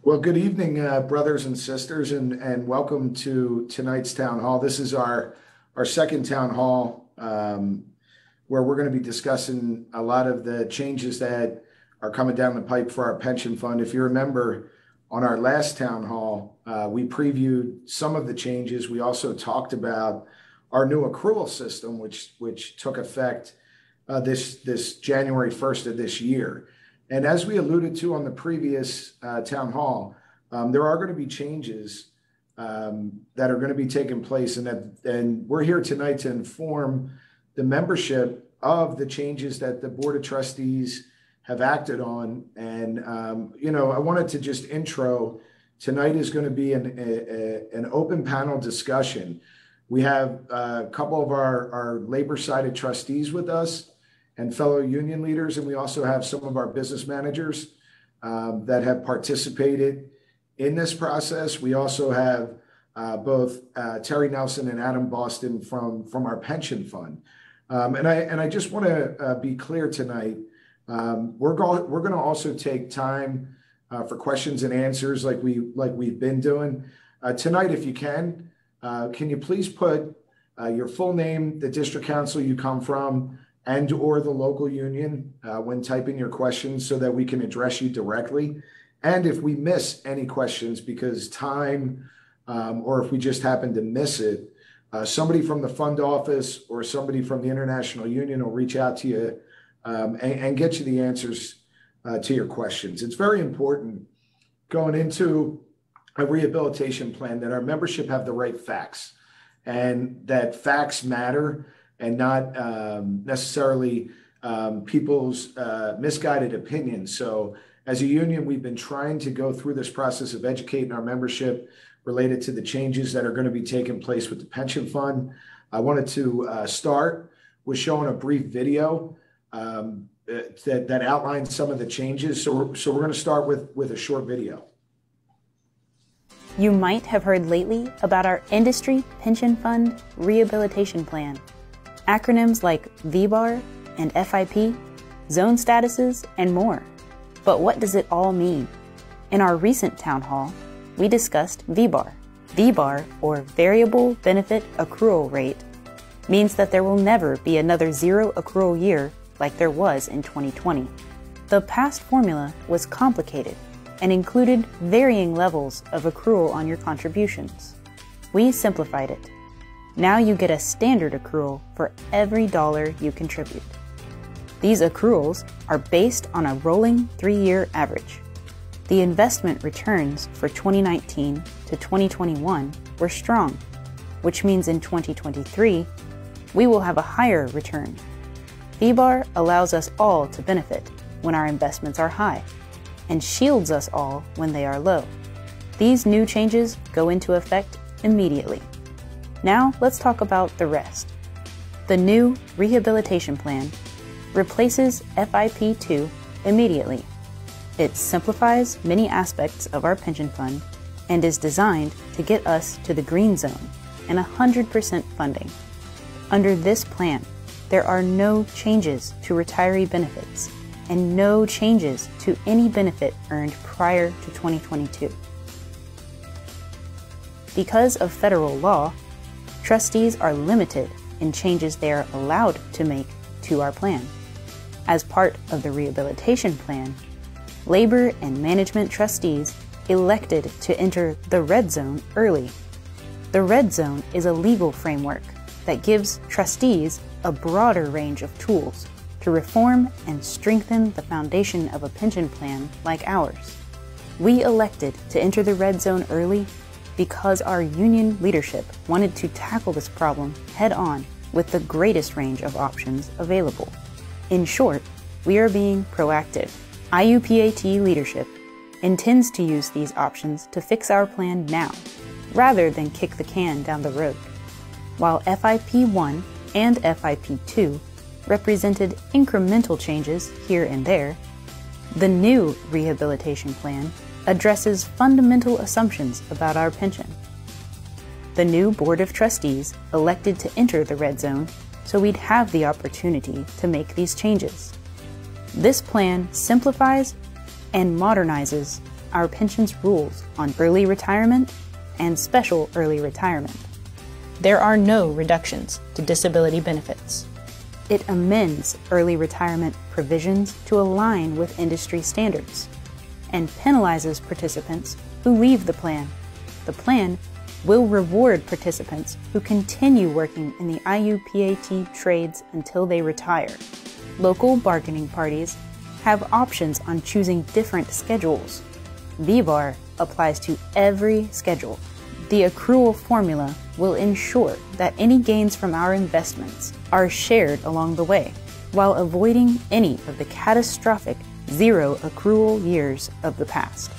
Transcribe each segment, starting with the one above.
Well, good evening, brothers and sisters, and welcome to tonight's town hall. This is our second town hall where we're going to be discussing a lot of the changes that are coming down the pipe for our pension fund. If you remember, on our last town hall, we previewed some of the changes. We also talked about our new accrual system, which took effect this January 1st of this year. And as we alluded to on the previous town hall, there are going to be changes that are going to be taking place, and we're here tonight to inform the membership of the changes that the Board of Trustees have acted on. And I wanted to just intro. Tonight is going to be an open panel discussion. We have a couple of our labor-sided trustees with us and fellow union leaders, and we also have some of our business managers that have participated in this process. We also have both Terry Nelson and Adam Boston from our pension fund. And I just want to be clear tonight. We're going to also take time for questions and answers like we've been doing tonight. If you can you please put your full name, the district council you come from, and or the local union when typing your questions so that we can address you directly. And if we miss any questions because time or if we just happen to miss it, somebody from the fund office or somebody from the International Union will reach out to you and get you the answers to your questions. It's very important going into a rehabilitation plan that our membership have the right facts and that facts matter, and not necessarily people's misguided opinions. So as a union, we've been trying to go through this process of educating our membership related to the changes that are going to be taking place with the pension fund. I wanted to start with showing a brief video that outlines some of the changes. So we're going to start with a short video. You might have heard lately about our Industry Pension Fund Rehabilitation Plan. Acronyms like VBAR and FIP, zone statuses, and more. But what does it all mean? In our recent town hall, we discussed VBAR. VBAR, or Variable Benefit Accrual Rate, means that there will never be another zero accrual year like there was in 2020. The past formula was complicated and included varying levels of accrual on your contributions. We simplified it. Now you get a standard accrual for every dollar you contribute. These accruals are based on a rolling 3-year average. The investment returns for 2019 to 2021 were strong, which means in 2023, we will have a higher return. VBAR allows us all to benefit when our investments are high, and shields us all when they are low. These new changes go into effect immediately. Now let's talk about the rest. The new Rehabilitation Plan replaces FIP2 immediately. It simplifies many aspects of our pension fund and is designed to get us to the green zone and 100% funding. Under this plan, there are no changes to retiree benefits and no changes to any benefit earned prior to 2022. Because of federal law, trustees are limited in changes they are allowed to make to our plan. As part of the rehabilitation plan, labor and management trustees elected to enter the red zone early. The red zone is a legal framework that gives trustees a broader range of tools to reform and strengthen the foundation of a pension plan like ours. We elected to enter the red zone early because our union leadership wanted to tackle this problem head-on with the greatest range of options available. In short, we are being proactive. IUPAT leadership intends to use these options to fix our plan now, rather than kick the can down the road. While FIP1 and FIP2 represented incremental changes here and there, the new rehabilitation plan addresses fundamental assumptions about our pension. The new Board of Trustees elected to enter the red zone so we'd have the opportunity to make these changes. This plan simplifies and modernizes our pensions rules on early retirement and special early retirement. There are no reductions to disability benefits. It amends early retirement provisions to align with industry standards and penalizes participants who leave the plan. The plan will reward participants who continue working in the IUPAT trades until they retire. Local bargaining parties have options on choosing different schedules. VBAR applies to every schedule. The accrual formula will ensure that any gains from our investments are shared along the way, while avoiding any of the catastrophic zero-accrual years of the past.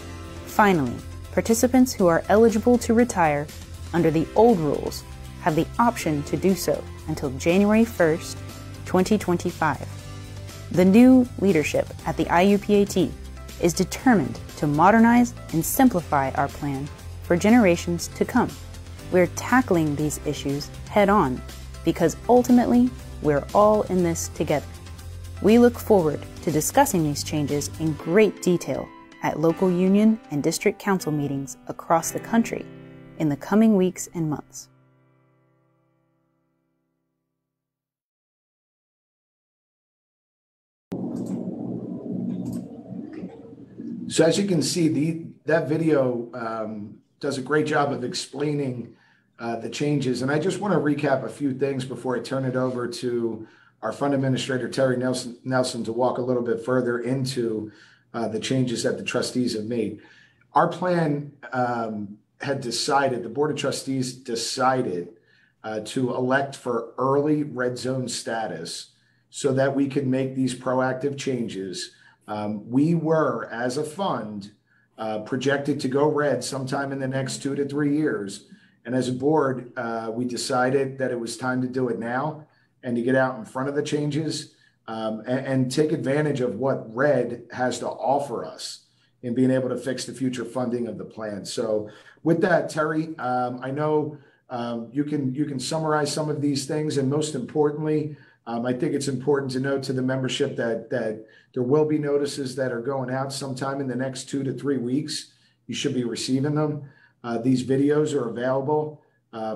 Finally, participants who are eligible to retire under the old rules have the option to do so until January 1st, 2025. The new leadership at the IUPAT is determined to modernize and simplify our plan for generations to come. We're tackling these issues head-on because ultimately we're all in this together. We look forward to discussing these changes in great detail at local union and district council meetings across the country in the coming weeks and months. So as you can see, that video does a great job of explaining the changes. And I just want to recap a few things before I turn it over to our fund administrator, Terry Nelson, to walk a little bit further into the changes that the trustees have made. Our plan had decided, the Board of Trustees decided to elect for early red zone status so that we could make these proactive changes. We were, as a fund, projected to go red sometime in the next 2 to 3 years. And as a board, we decided that it was time to do it now and to get out in front of the changes and take advantage of what red has to offer us in being able to fix the future funding of the plan. So with that, Terry, I know you can summarize some of these things, and most importantly, I think it's important to note to the membership that there will be notices that are going out sometime in the next 2 to 3 weeks. You should be receiving them. These videos are available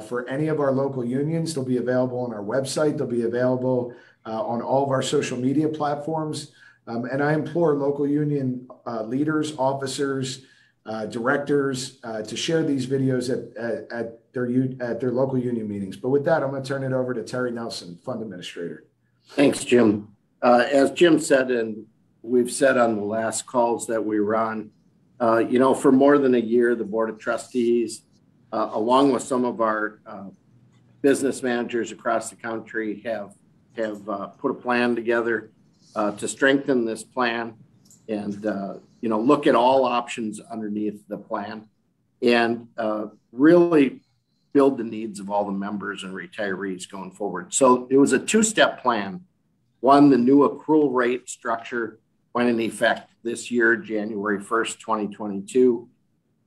for any of our local unions. They'll be available on our website. They'll be available on all of our social media platforms. And I implore local union leaders, officers, directors to share these videos at their local union meetings. But with that, I'm going to turn it over to Terry Nelson, Fund Administrator. Thanks, Jim. As Jim said, and we've said on the last calls that we were on, for more than a year, the Board of Trustees, along with some of our business managers across the country, have put a plan together to strengthen this plan and look at all options underneath the plan and really build the needs of all the members and retirees going forward. So it was a two-step plan. One, the new accrual rate structure went into effect this year, January 1st, 2022.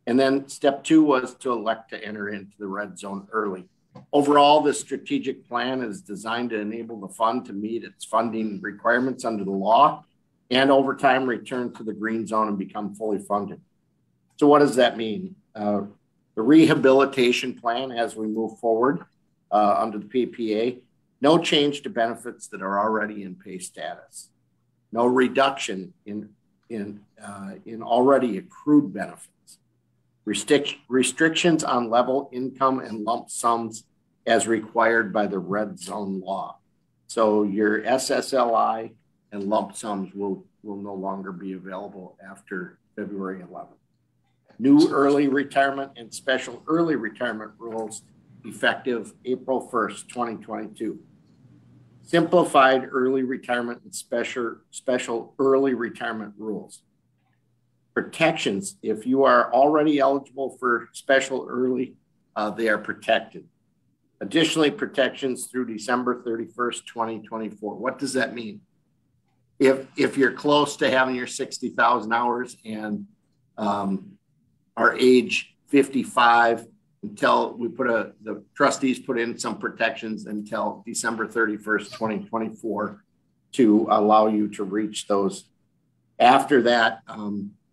And then step two was to elect to enter into the red zone early. Overall, this strategic plan is designed to enable the fund to meet its funding requirements under the law and over time return to the green zone and become fully funded. So what does that mean? The Rehabilitation Plan, as we move forward under the PPA, no change to benefits that are already in pay status, no reduction in already accrued benefits, restrictions on level income and lump sums as required by the red zone law. So your SSLI and lump sums will no longer be available after February 11th. New early retirement and special early retirement rules effective April 1st, 2022. Simplified early retirement and special early retirement rules. Protections, if you are already eligible for special early, they are protected. Additionally, protections through December 31st, 2024. What does that mean? If you're close to having your 60,000 hours and are age 55 until the trustees put in some protections until December 31st, 2024. to allow you to reach those. After that,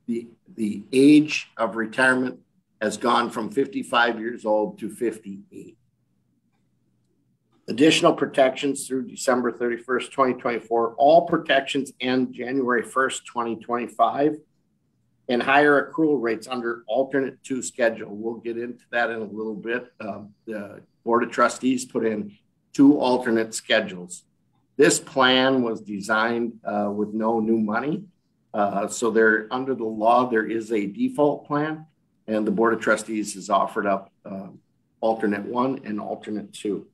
the age of retirement has gone from 55 years old to 58. Additional protections through December 31st, 2024. All protections end January 1st, 2025. And higher accrual rates under alternate 2 schedule. We'll get into that in a little bit. The Board of Trustees put in 2 alternate schedules. This plan was designed with no new money. So there, under the law, there is a default plan, and the Board of Trustees has offered up alternate 1 and alternate 2.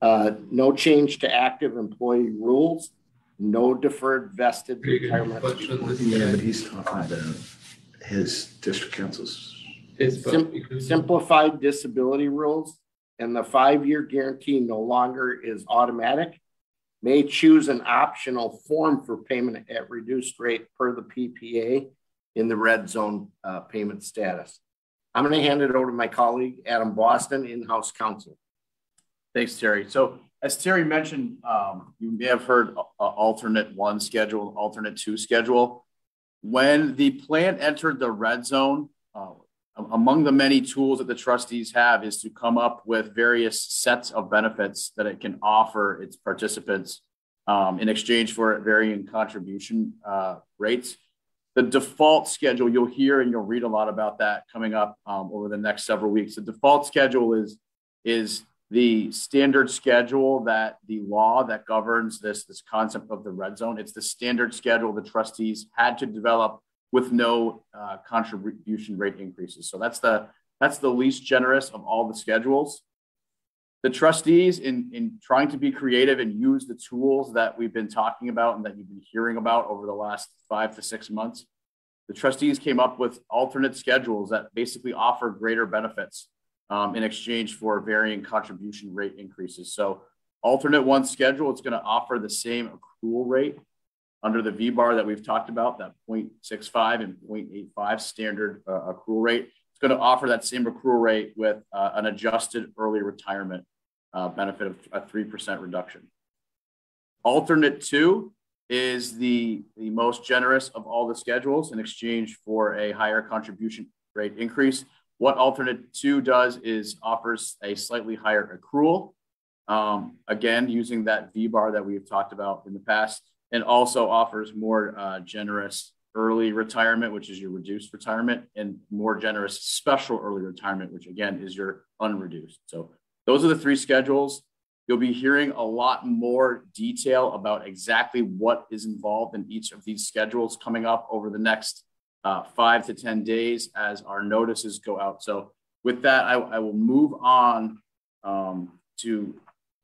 No change to active employee rules. No deferred vested retirement. Yeah, but he's talking about his district council's. Simplified disability rules, and the 5-year guarantee no longer is automatic. May choose an optional form for payment at reduced rate per the PPA in the red zone payment status. I'm going to hand it over to my colleague, Adam Boston, in-house counsel. Thanks, Terry. So as Terry mentioned, you may have heard alternate 1 schedule, alternate 2 schedule. When the plan entered the red zone, among the many tools that the trustees have is to come up with various sets of benefits that it can offer its participants in exchange for varying contribution rates. The default schedule, you'll hear and you'll read a lot about that coming up over the next several weeks. The default schedule is the standard schedule that the law that governs this concept of the red zone. It's the standard schedule the trustees had to develop with no contribution rate increases. So that's the least generous of all the schedules. The trustees, in trying to be creative and use the tools that we've been talking about and that you've been hearing about over the last 5 to 6 months, the trustees came up with alternate schedules that basically offer greater benefits in exchange for varying contribution rate increases. So alternate 1 schedule, it's going to offer the same accrual rate under the V-bar that we've talked about, that 0.65 and 0.85 standard accrual rate. It's going to offer that same accrual rate with an adjusted early retirement benefit of a 3% reduction. Alternate 2 is the most generous of all the schedules in exchange for a higher contribution rate increase. What alternate 2 does is offers a slightly higher accrual, again, using that V-bar that we've talked about in the past, and also offers more generous early retirement, which is your reduced retirement, and more generous special early retirement, which again is your unreduced. So those are the 3 schedules. You'll be hearing a lot more detail about exactly what is involved in each of these schedules coming up over the next 5 to 10 days as our notices go out. So with that, I will move on to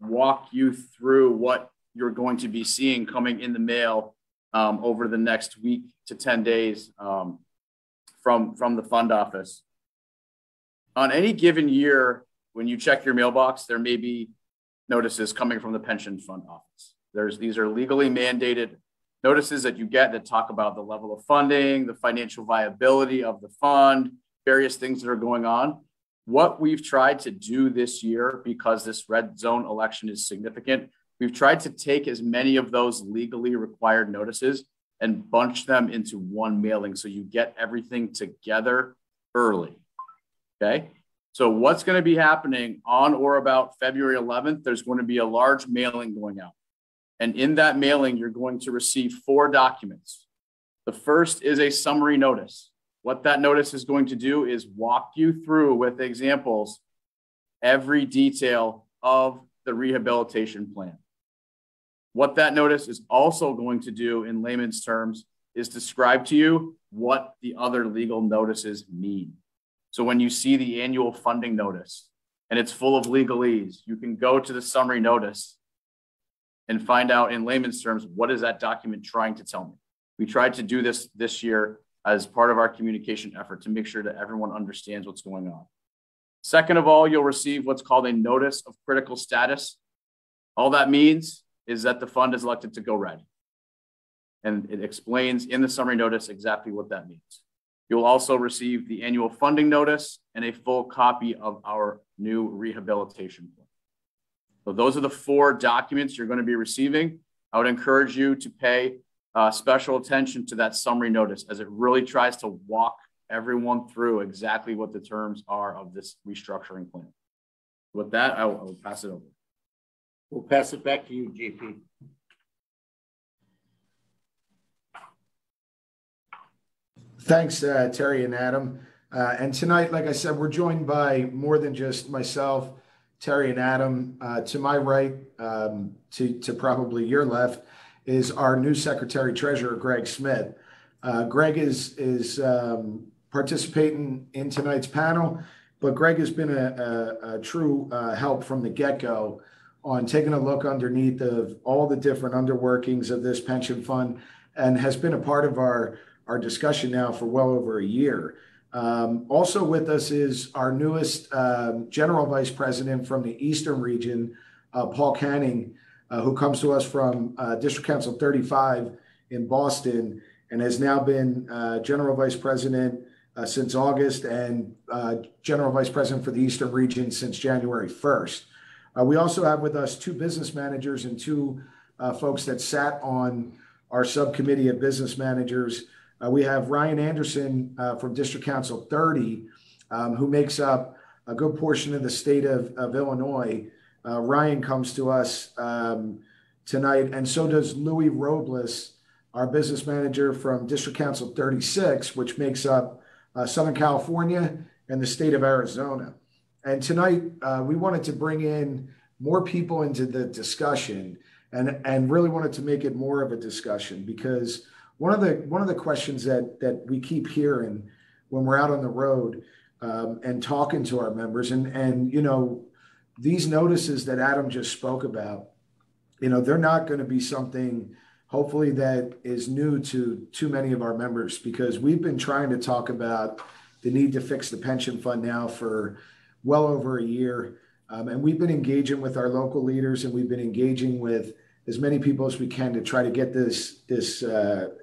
walk you through what you're going to be seeing coming in the mail over the next week to 10 days from the fund office. On any given year, when you check your mailbox, there may be notices coming from the pension fund office. These are legally mandated notices that you get that talk about the level of funding, the financial viability of the fund, various things that are going on. What we've tried to do this year, because this red zone election is significant, we've tried to take as many of those legally required notices and bunch them into one mailing so you get everything together early, okay? So what's going to be happening on or about February 11th, there's going to be a large mailing going out. And in that mailing, you're going to receive 4 documents. The first is a summary notice. What that notice is going to do is walk you through with examples every detail of the rehabilitation plan. What that notice is also going to do in layman's terms is describe to you what the other legal notices mean. So when you see the annual funding notice and it's full of legalese, you can go to the summary notice and find out in layman's terms, what is that document trying to tell me? We tried to do this year as part of our communication effort to make sure that everyone understands what's going on. Second of all, you'll receive what's called a notice of critical status. All that means is that the fund is elected to go red. And it explains in the summary notice exactly what that means. You'll also receive the annual funding notice and a full copy of our new rehabilitation plan. So those are the 4 documents you're going to be receiving. I would encourage you to pay special attention to that summary notice, as it really tries to walk everyone through exactly what the terms are of this restructuring plan. With that, I will pass it over. We'll pass it back to you, GP. Thanks, Terry and Adam. And tonight, like I said, we're joined by more than just myself, Terry and Adam. To my right, to probably your left, is our new Secretary-Treasurer Gregg Smith. Gregg is participating in tonight's panel, but Gregg has been a true help from the get-go on taking a look underneath of all the different underworkings of this pension fund, and has been a part of our discussion now for well over a year. Also with us is our newest General Vice President from the Eastern region, Paul Canning, who comes to us from District Council 35 in Boston, and has now been General Vice President since August, and General Vice President for the Eastern region since January 1st. We also have with us two business managers and two folks that sat on our subcommittee of business managers. We have Ryan Anderson from District Council 30, who makes up a good portion of the state of Illinois. Ryan comes to us tonight, and so does Louis Robles, our business manager from District Council 36, which makes up Southern California and the state of Arizona. And tonight, we wanted to bring in more people into the discussion, and really wanted to make it more of a discussion, because one of the questions that we keep hearing when we're out on the road and talking to our members, and you know, these notices that Adam just spoke about, you know, they're not going to be something hopefully that is new to too many of our members, because we've been trying to talk about the need to fix the pension fund now for well over a year. And we've been engaging with our local leaders, and we've been engaging with as many people as we can to try to get this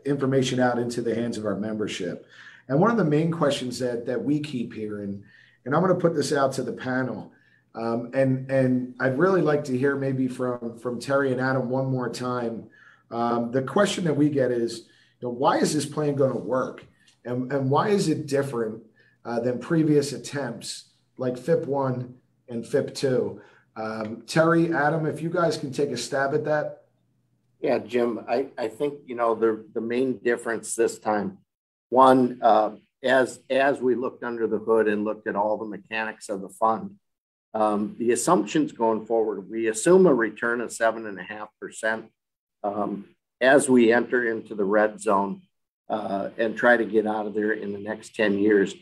information out into the hands of our membership. And one of the main questions that we keep hearing, and I'm going to put this out to the panel, and I'd really like to hear maybe from Terry and Adam one more time. The question that we get is, you know, why is this plan going to work? And why is it different than previous attempts like FIP 1 and FIP 2? Terry, Adam, if you guys can take a stab at that. Yeah, Jim, I think, you know, the main difference this time, one, as we looked under the hood and looked at all the mechanics of the fund, the assumptions going forward, we assume a return of 7.5% as we enter into the red zone and try to get out of there in the next 10 years.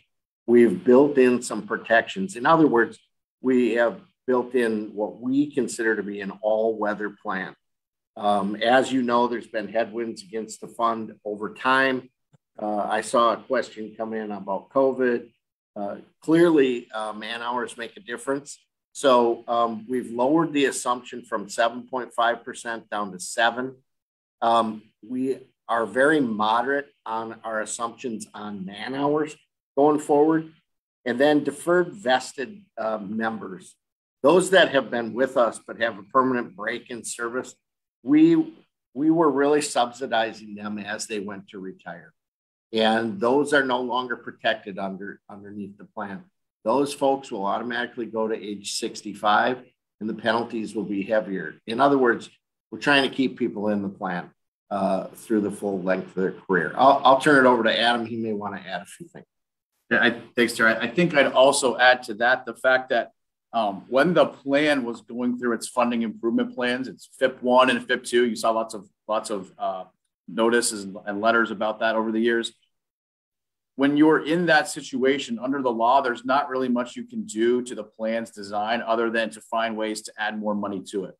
We've built in some protections. In other words, we have built in what we consider to be an all-weather plan. As you know, there's been headwinds against the fund over time. I saw a question come in about COVID. Clearly, man hours make a difference. So we've lowered the assumption from 7.5% down to 7%. We are very moderate on our assumptions on man hours going forward. And then deferred vested members, those that have been with us but have a permanent break in service, we were really subsidizing them as they went to retire. And those are no longer protected underneath the plan. Those folks will automatically go to age 65, and the penalties will be heavier. In other words, we're trying to keep people in the plan through the full length of their career. I'll turn it over to Adam. He may want to add a few things. Yeah, thanks, Terry. I think I'd also add to that the fact that when the plan was going through its funding improvement plans, it's FIP 1 and FIP 2. You saw lots of notices and letters about that over the years. When you're in that situation under the law, there's not really much you can do to the plan's design other than to find ways to add more money to it.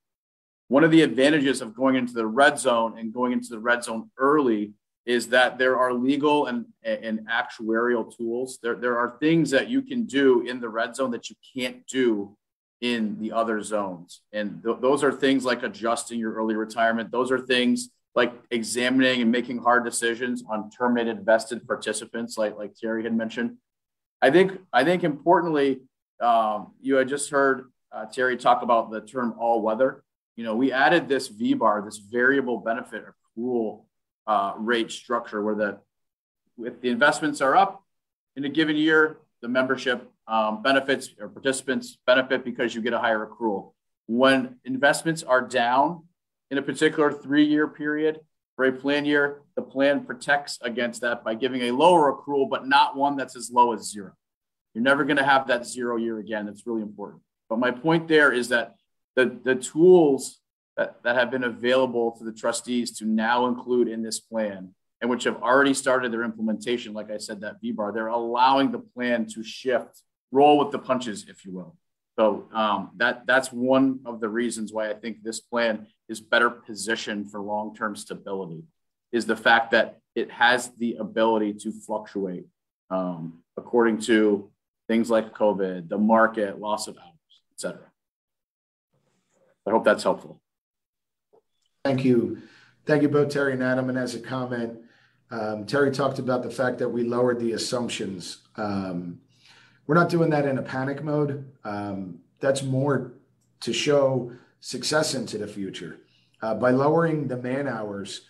One of the advantages of going into the red zone and going into the red zone early is that there are legal and actuarial tools. There are things that you can do in the red zone that you can't do in the other zones. And those are things like adjusting your early retirement. Those are things like examining and making hard decisions on terminated vested participants, like Terry had mentioned. I think importantly, you had just heard Terry talk about the term all weather. we added this V-bar, this variable benefit accrual rate structure where if the investments are up in a given year, the membership benefits or participants benefit because you get a higher accrual. When investments are down in a particular 3-year period for a plan year, the plan protects against that by giving a lower accrual, but not one that's as low as 0. You're never going to have that 0 year again. That's really important. But my point there is that the tools that have been available to the trustees to now include in this plan, and which have already started their implementation, like I said, that V-bar, they're allowing the plan to shift, roll with the punches, if you will. So that's one of the reasons why I think this plan is better positioned for long-term stability, is the fact that it has the ability to fluctuate according to things like COVID, the market, loss of hours, et cetera. I hope that's helpful. Thank you. Thank you both, Terry and Adam. And as a comment, Terry talked about the fact that we lowered the assumptions. We're not doing that in a panic mode. That's more to show success into the future. By lowering the man hours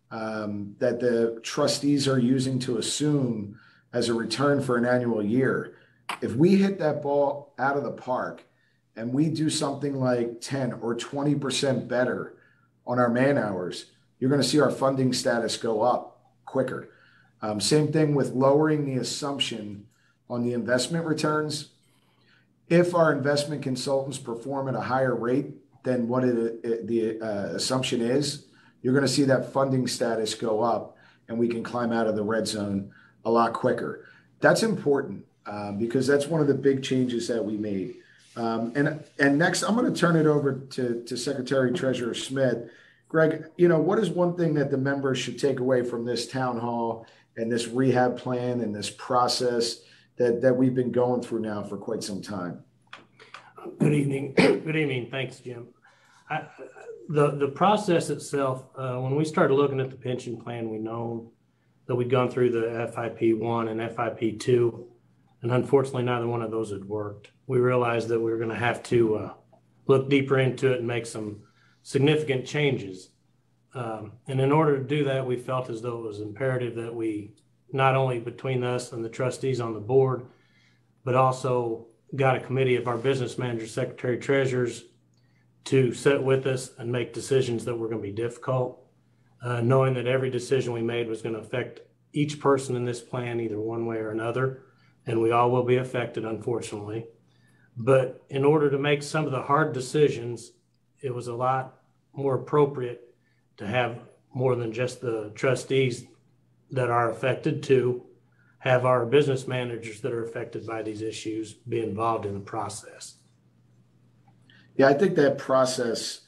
that the trustees are using to assume as a return for an annual year, if we hit that ball out of the park and we do something like 10 or 20% better on our man hours, you're going to see our funding status go up quicker. Same thing with lowering the assumption on the investment returns. If our investment consultants perform at a higher rate than what the assumption is, you're going to see that funding status go up and we can climb out of the red zone a lot quicker. That's important because that's one of the big changes that we made. And next, I'm going to turn it over to Secretary-Treasurer Smith. Greg, what is one thing that the members should take away from this town hall and this rehab plan and this process that we've been going through now for quite some time? Good evening. Good evening. Thanks, Jim. The process itself, when we started looking at the pension plan, we know that we'd gone through the FIP1 and FIP2, and unfortunately, neither one of those had worked. We realized that we were going to have to look deeper into it and make some significant changes. And in order to do that, we felt as though it was imperative that we, not only between us and the trustees on the board, but also got a committee of our business managers, secretary treasurers to sit with us and make decisions that were going to be difficult, knowing that every decision we made was going to affect each person in this plan either one way or another, and we all will be affected, unfortunately. But in order to make some of the hard decisions, it was a lot more appropriate to have more than just the trustees that are affected to have our business managers that are affected by these issues be involved in the process. Yeah, I think that process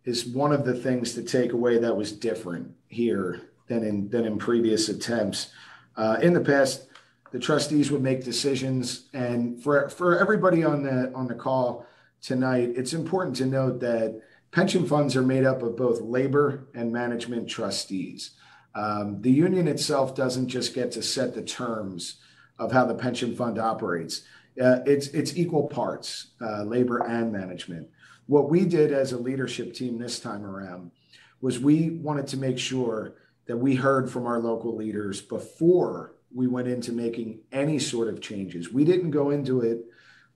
is one of the things to take away that was different here than in previous attempts. In the past, the trustees would make decisions, and for everybody on the call tonight, it's important to note that pension funds are made up of both labor and management trustees. The union itself doesn't just get to set the terms of how the pension fund operates. It's equal parts, labor and management. What we did as a leadership team this time around was we wanted to make sure that we heard from our local leaders before we went into making any sort of changes. We didn't go into it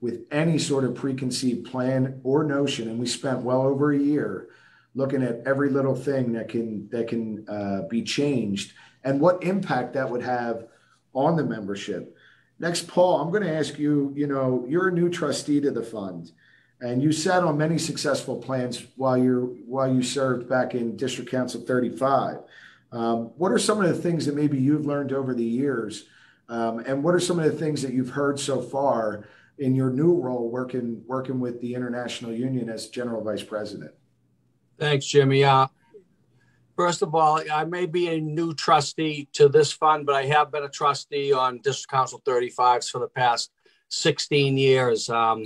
with any sort of preconceived plan or notion, and we spent well over a year looking at every little thing that can be changed and what impact that would have on the membership. Next, Paul, I'm going to ask you, you're a new trustee to the fund, and you sat on many successful plans while you served back in District Council 35. What are some of the things that maybe you've learned over the years, and what are some of the things that you've heard so far in your new role working with the International Union as General Vice President? Thanks, Jimmy. First of all, I may be a new trustee to this fund, but I have been a trustee on District Council 35s for the past 16 years. I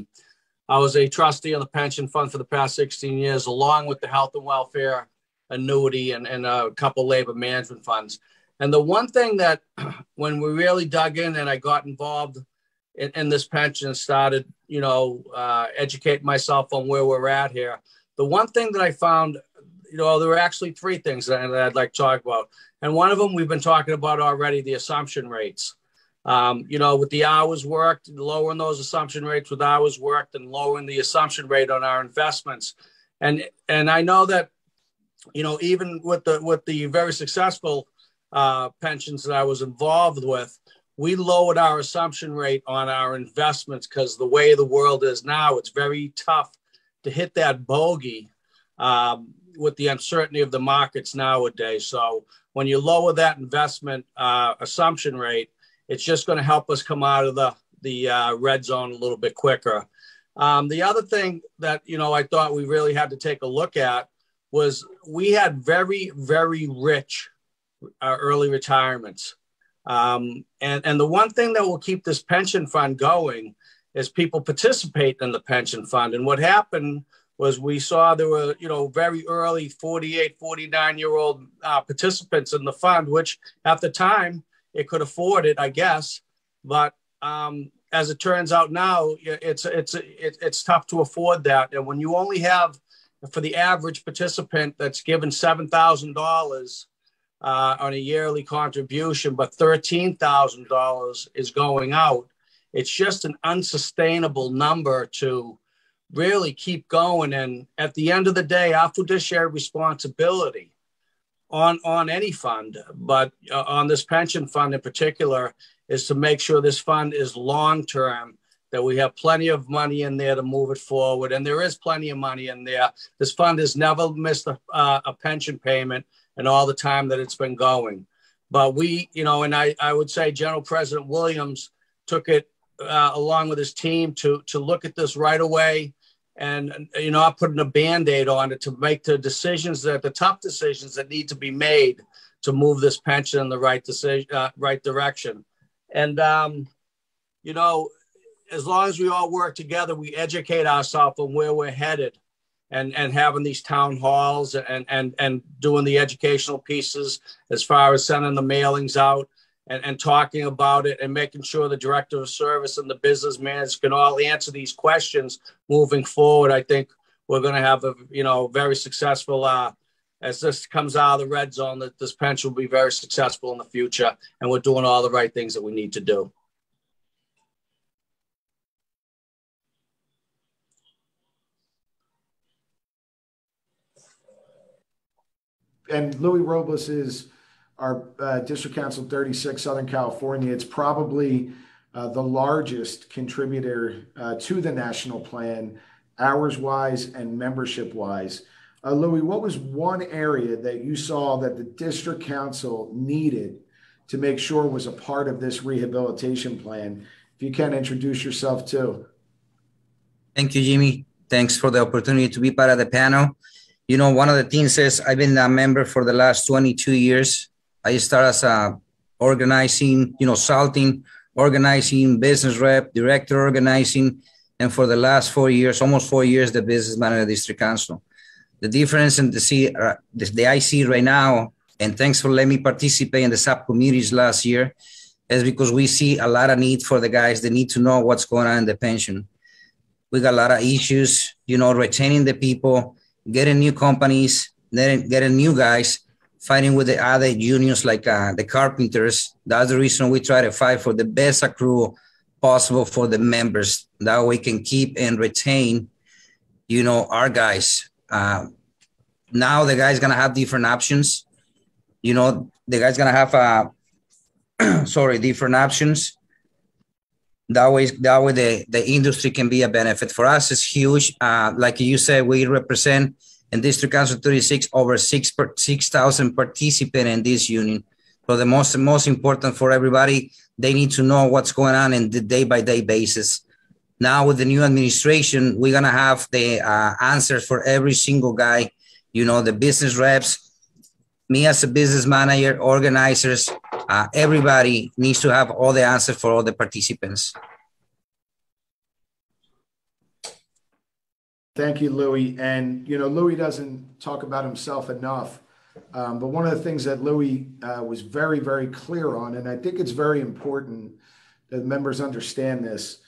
was a trustee on the pension fund for the past 16 years, along with the health and welfare annuity and a couple labor management funds. And the one thing that when we really dug in and I got involved in this pension and started, educating myself on where we're at here, The one thing that I found, there were actually three things that I'd like to talk about. And one of them we've been talking about already, the assumption rates. With the hours worked, lowering those assumption rates with hours worked and lowering the assumption rate on our investments. And I know that, even with the very successful pensions that I was involved with, we lowered our assumption rate on our investments because the way the world is now, it's very tough to hit that bogey with the uncertainty of the markets nowadays. So when you lower that investment assumption rate, it's just going to help us come out of the red zone a little bit quicker. The other thing that, I thought we really had to take a look at was we had very, very rich early retirements. And the one thing that will keep this pension fund going is people participate in the pension fund. And what happened was we saw there were, very early 48, 49-year-old participants in the fund, which at the time it could afford it, I guess. But as it turns out now, it's tough to afford that. And when you only have, for the average participant that's given $7,000 on a yearly contribution, but $13,000 is going out, it's just an unsustainable number to really keep going. And at the end of the day, our fiduciary responsibility on any fund, but on this pension fund in particular, is to make sure this fund is long-term, that we have plenty of money in there to move it forward. And there is plenty of money in there. This fund has never missed a pension payment in all the time that it's been going. But we, and I would say General President Williams took it along with his team to look at this right away and, not putting a Band-Aid on it, to make the tough decisions that need to be made to move this pension in the right direction. And, as long as we all work together, we educate ourselves on where we're headed, and having these town halls and doing the educational pieces as far as sending the mailings out and talking about it and making sure the director of service and the business managers can all answer these questions moving forward. I think we're going to have a, very successful, as this comes out of the red zone, that this pension will be very successful in the future. And we're doing all the right things that we need to do. And Louis Robles is our District Council 36, Southern California. It's probably the largest contributor to the national plan, hours-wise and membership-wise. Louis, what was one area that you saw that the District Council needed to make sure was a part of this rehabilitation plan? If you can introduce yourself too. Thank you, Jimmy. Thanks for the opportunity to be part of the panel. One of the things is I've been a member for the last 22 years. I started as organizing, salting, organizing, business rep, director organizing, and for the last 4 years, almost 4 years, the business manager of the District Council. The difference in the I see right now, and thanks for letting me participate in the subcommittees last year, is because we see a lot of need for the guys. They need to know what's going on in the pension. We got a lot of issues, retaining the people, getting new companies, getting new guys, fighting with the other unions like the carpenters. That's the reason we try to fight for the best accrual possible for the members. That way we can keep and retain, our guys. Now the guy's going to have different options. The guy's going to have, different options. That way the industry can be a benefit. For us, it's huge. Like you said, we represent in District Council 36 over 6,000 participants in this union. So the most important for everybody, they need to know what's going on in the day-by-day basis. Now with the new administration, we're going to have the answers for every single guy, the business reps, me as a business manager, organizers, everybody needs to have all the answers for all the participants. Thank you, Louis. And, Louis doesn't talk about himself enough. But one of the things that Louis was very, very clear on, and I think it's very important that members understand this,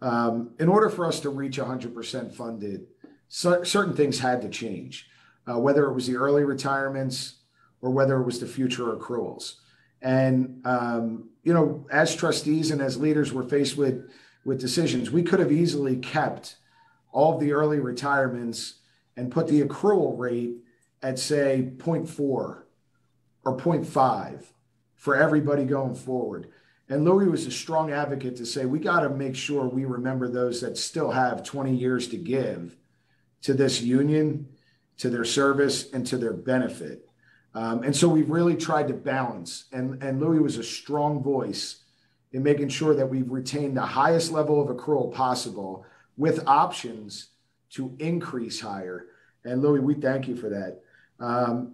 in order for us to reach 100% funded, certain things had to change, whether it was the early retirements or whether it was the future accruals. And, as trustees and as leaders, we're faced with decisions. We could have easily kept all of the early retirements and put the accrual rate at, say, 0.4 or 0.5 for everybody going forward. And Louis was a strong advocate to say, we got to make sure we remember those that still have 20 years to give to this union, to their service, and to their benefit. And so we've really tried to balance. And Louis was a strong voice in making sure that we've retained the highest level of accrual possible with options to increase higher. And Louis, we thank you for that.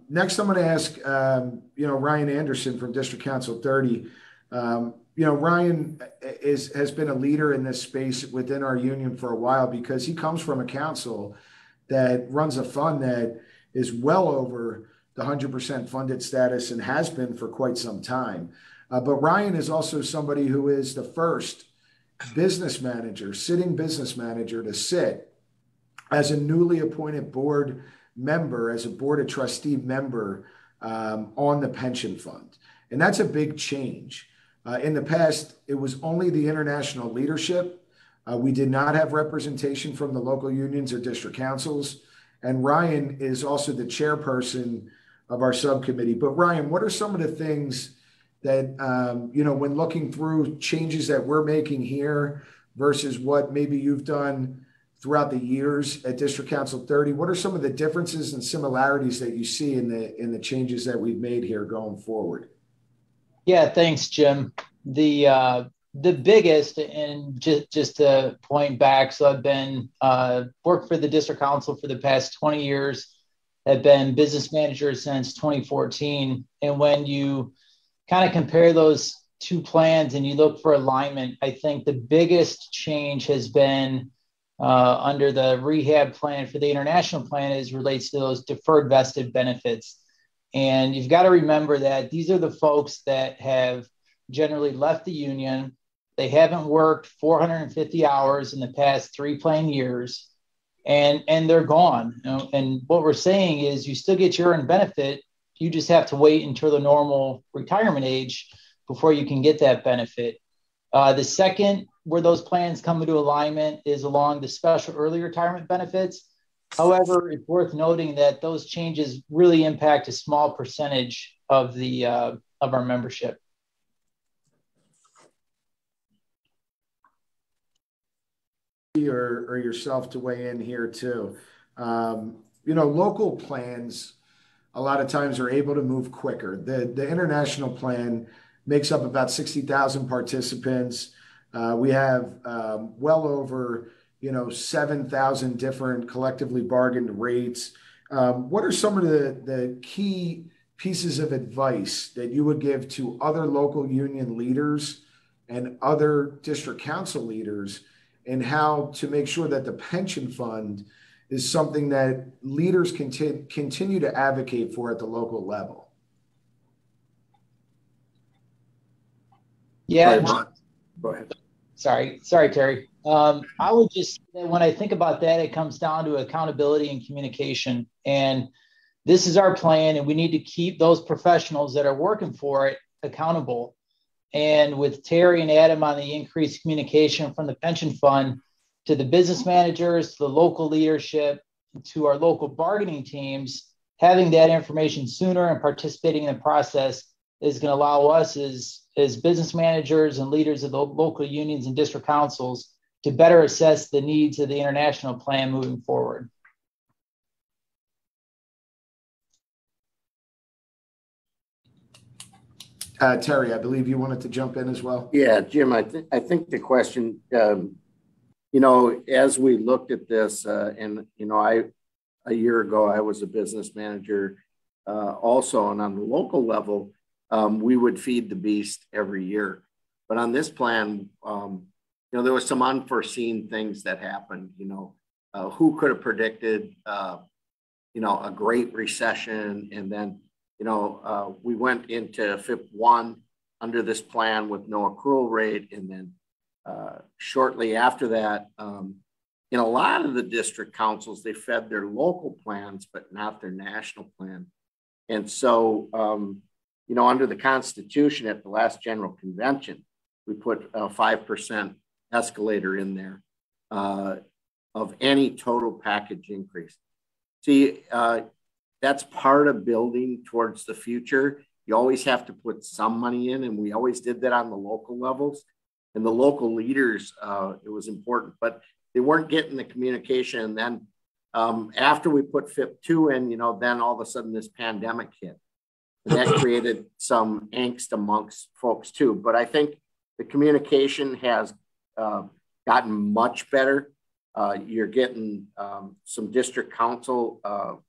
Next, I'm going to ask, Ryan Anderson from District Council 30. Ryan has been a leader in this space within our union for a while because he comes from a council that runs a fund that is well over the 100% funded status and has been for quite some time. But Ryan is also somebody who is the first sitting business manager to sit as a newly appointed board member, as a board of trustee member on the pension fund. And that's a big change. In the past, it was only the international leadership. We did not have representation from the local unions or district councils. And Ryan is also the chairperson of our subcommittee. But Ryan, what are some of the things that, when looking through changes that we're making here versus what maybe you've done throughout the years at District Council 30, what are some of the differences and similarities that you see in the changes that we've made here going forward? Yeah, thanks, Jim. The biggest, and just to point back, so I've been worked for the District Council for the past 20 years, have been business manager since 2014. And when you kind of compare those two plans and you look for alignment, I think the biggest change has been under the rehab plan for the international plan is relates to those deferred vested benefits. And you've got to remember that these are the folks that have generally left the union. They haven't worked 450 hours in the past 3 plan years, and they're gone. And what we're saying is you still get your earned benefit. You just have to wait until the normal retirement age before you can get that benefit. The second where those plans come into alignment is along the special early retirement benefits. However, it's worth noting that those changes really impact a small percentage of our membership. Or yourself to weigh in here too. Local plans a lot of times are able to move quicker. The international plan makes up about 60,000 participants. We have well over 7,000 different collectively bargained rates. What are some of the key pieces of advice that you would give to other local union leaders and other district council leaders in how to make sure that the pension fund is something that leaders continue to advocate for at the local level? Yeah. Go ahead. Sorry, Terry. I would just, when I think about that, it comes down to accountability and communication. And this is our plan, and we need to keep those professionals that are working for it accountable. And with Terry and Adam on the increased communication from the pension fund to the business managers, to the local leadership, to our local bargaining teams, having that information sooner and participating in the process is going to allow us as business managers and leaders of the local unions and district councils to better assess the needs of the international plan moving forward. Terry, I believe you wanted to jump in as well. Yeah, Jim, I think the question, as we looked at this, a year ago, I was a business manager also, and on the local level, we would feed the beast every year. But on this plan, there was some unforeseen things that happened. Who could have predicted, a great recession? And then, we went into FIP 1 under this plan with no accrual rate. And then shortly after that, in a lot of the district councils, they fed their local plans, but not their national plan. And so, under the Constitution at the last General Convention, we put a 5% escalator in there of any total package increase. See, that's part of building towards the future. You always have to put some money in, and we always did that on the local levels. And the local leaders, it was important, but they weren't getting the communication. And then after we put FIP 2 in, then all of a sudden this pandemic hit. And that created some angst amongst folks too. But I think the communication has gotten much better. You're getting some district council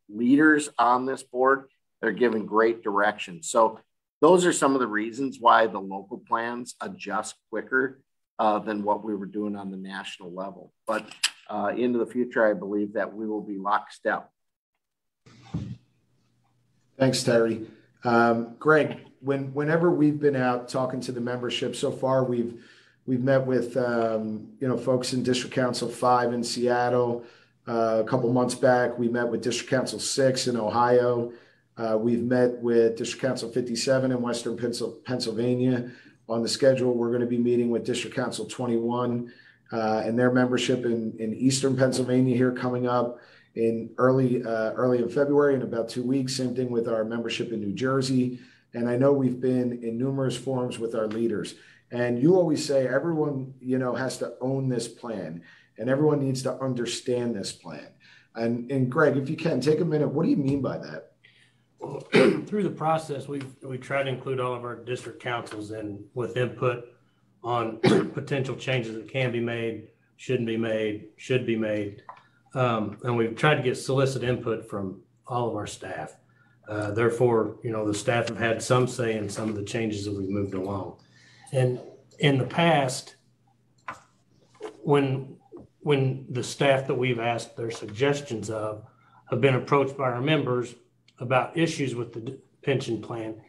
leaders on this board that are giving great direction. So those are some of the reasons why the local plans adjust quicker than what we were doing on the national level. But into the future, I believe that we will be lockstep. Thanks, Terry. Greg, whenever we've been out talking to the membership so far, we've met with folks in District Council 5 in Seattle. A couple months back, we met with District Council 6 in Ohio. We've met with District Council 57 in Western Pennsylvania. On the schedule, we're going to be meeting with District Council 21 and their membership in Eastern Pennsylvania here coming up in early in February, in about 2 weeks. Same thing with our membership in New Jersey. And I know we've been in numerous forums with our leaders. And you always say everyone, has to own this plan, and everyone needs to understand this plan. And Greg, if you can take a minute, what do you mean by that? Well, through the process, we try to include all of our district councils and with input on potential changes that can be made, shouldn't be made, should be made. And we've tried to get solicit input from all of our staff. Therefore, the staff have had some say in some of the changes that we've moved along. And in the past, when the staff that we've asked their suggestions of have been approached by our members about issues with the pension plan,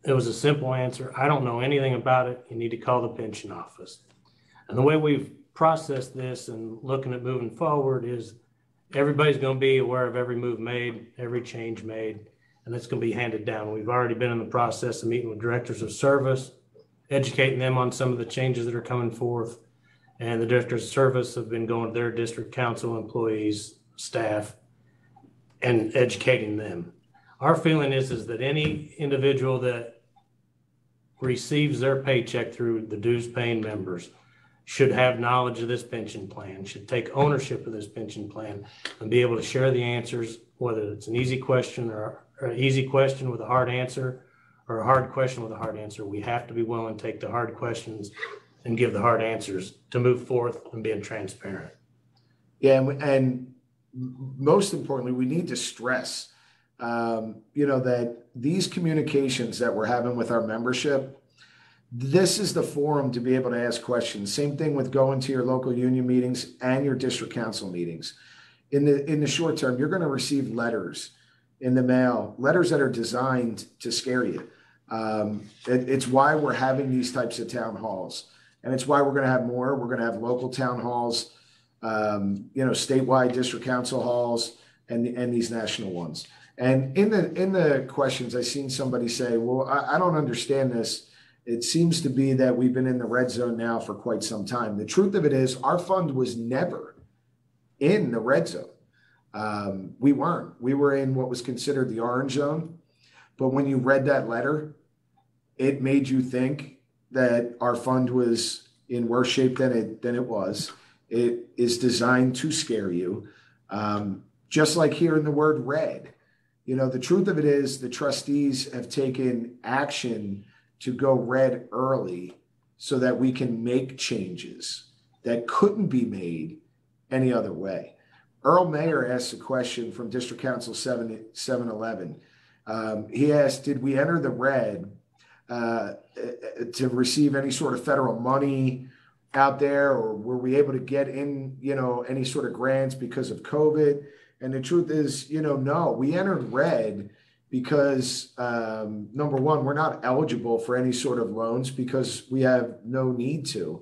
it was a simple answer: I don't know anything about it. You need to call the pension office. And the way we've processed this and looking at moving forward is everybody's going to be aware of every move made, every change made, and it's going to be handed down. We've already been in the process of meeting with directors of service, educating them on some of the changes that are coming forth. And the directors of service have been going to their district council employees, staff, and educating them. Our feeling is that any individual that receives their paycheck through the dues paying members should have knowledge of this pension plan, should take ownership of this pension plan, and be able to share the answers, whether it's an easy question or an easy question with a hard answer, or a hard question with a hard answer. We have to be willing to take the hard questions and give the hard answers to move forth and being transparent. Yeah, and most importantly, we need to stress, that these communications that we're having with our membership, this is the forum to be able to ask questions. Same thing with going to your local union meetings and your district council meetings. In the short term, you're going to receive letters in the mail, letters that are designed to scare you. It's why we're having these types of town halls, and it's why we're going to have more. We're going to have local town halls, statewide district council halls, and these national ones. And in the questions, I seen somebody say, "Well, I don't understand this. It seems to be that we've been in the red zone now for quite some time." The truth of it is, our fund was never in the red zone. We weren't. We were in what was considered the orange zone. But when you read that letter, it made you think that our fund was in worse shape than it was. It is designed to scare you. Just like hearing the word red. The truth of it is, the trustees have taken action to go red early so that we can make changes that couldn't be made any other way. Earl Mayer asked a question from District Council 711. He asked, did we enter the red to receive any sort of federal money out there, or were we able to get in, any sort of grants because of COVID? And the truth is, no, we entered red because number one, we're not eligible for any sort of loans because we have no need to.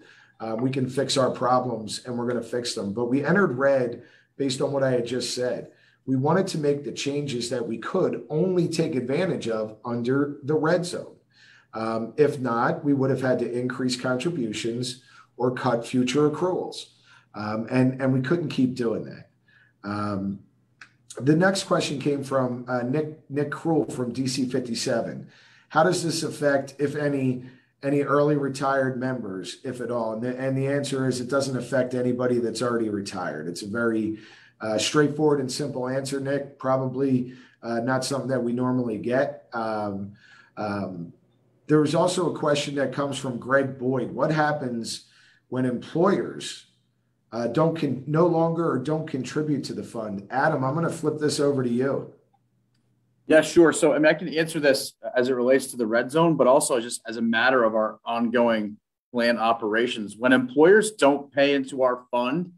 we can fix our problems and we're going to fix them. But we entered red based on what I had just said. We wanted to make the changes that we could only take advantage of under the red zone. If not, we would have had to increase contributions or cut future accruals. And we couldn't keep doing that. The next question came from Nick Krull from DC 57. How does this affect, if any early retired members, if at all? And the answer is it doesn't affect anybody that's already retired. It's a very straightforward and simple answer, Nick. Probably not something that we normally get. There was also a question that comes from Greg Boyd. What happens when employers no longer contribute to the fund? Adam, I'm going to flip this over to you. Yeah, sure. So, I mean, I can answer this as it relates to the red zone, but also just as a matter of our ongoing plan operations. When employers don't pay into our fund,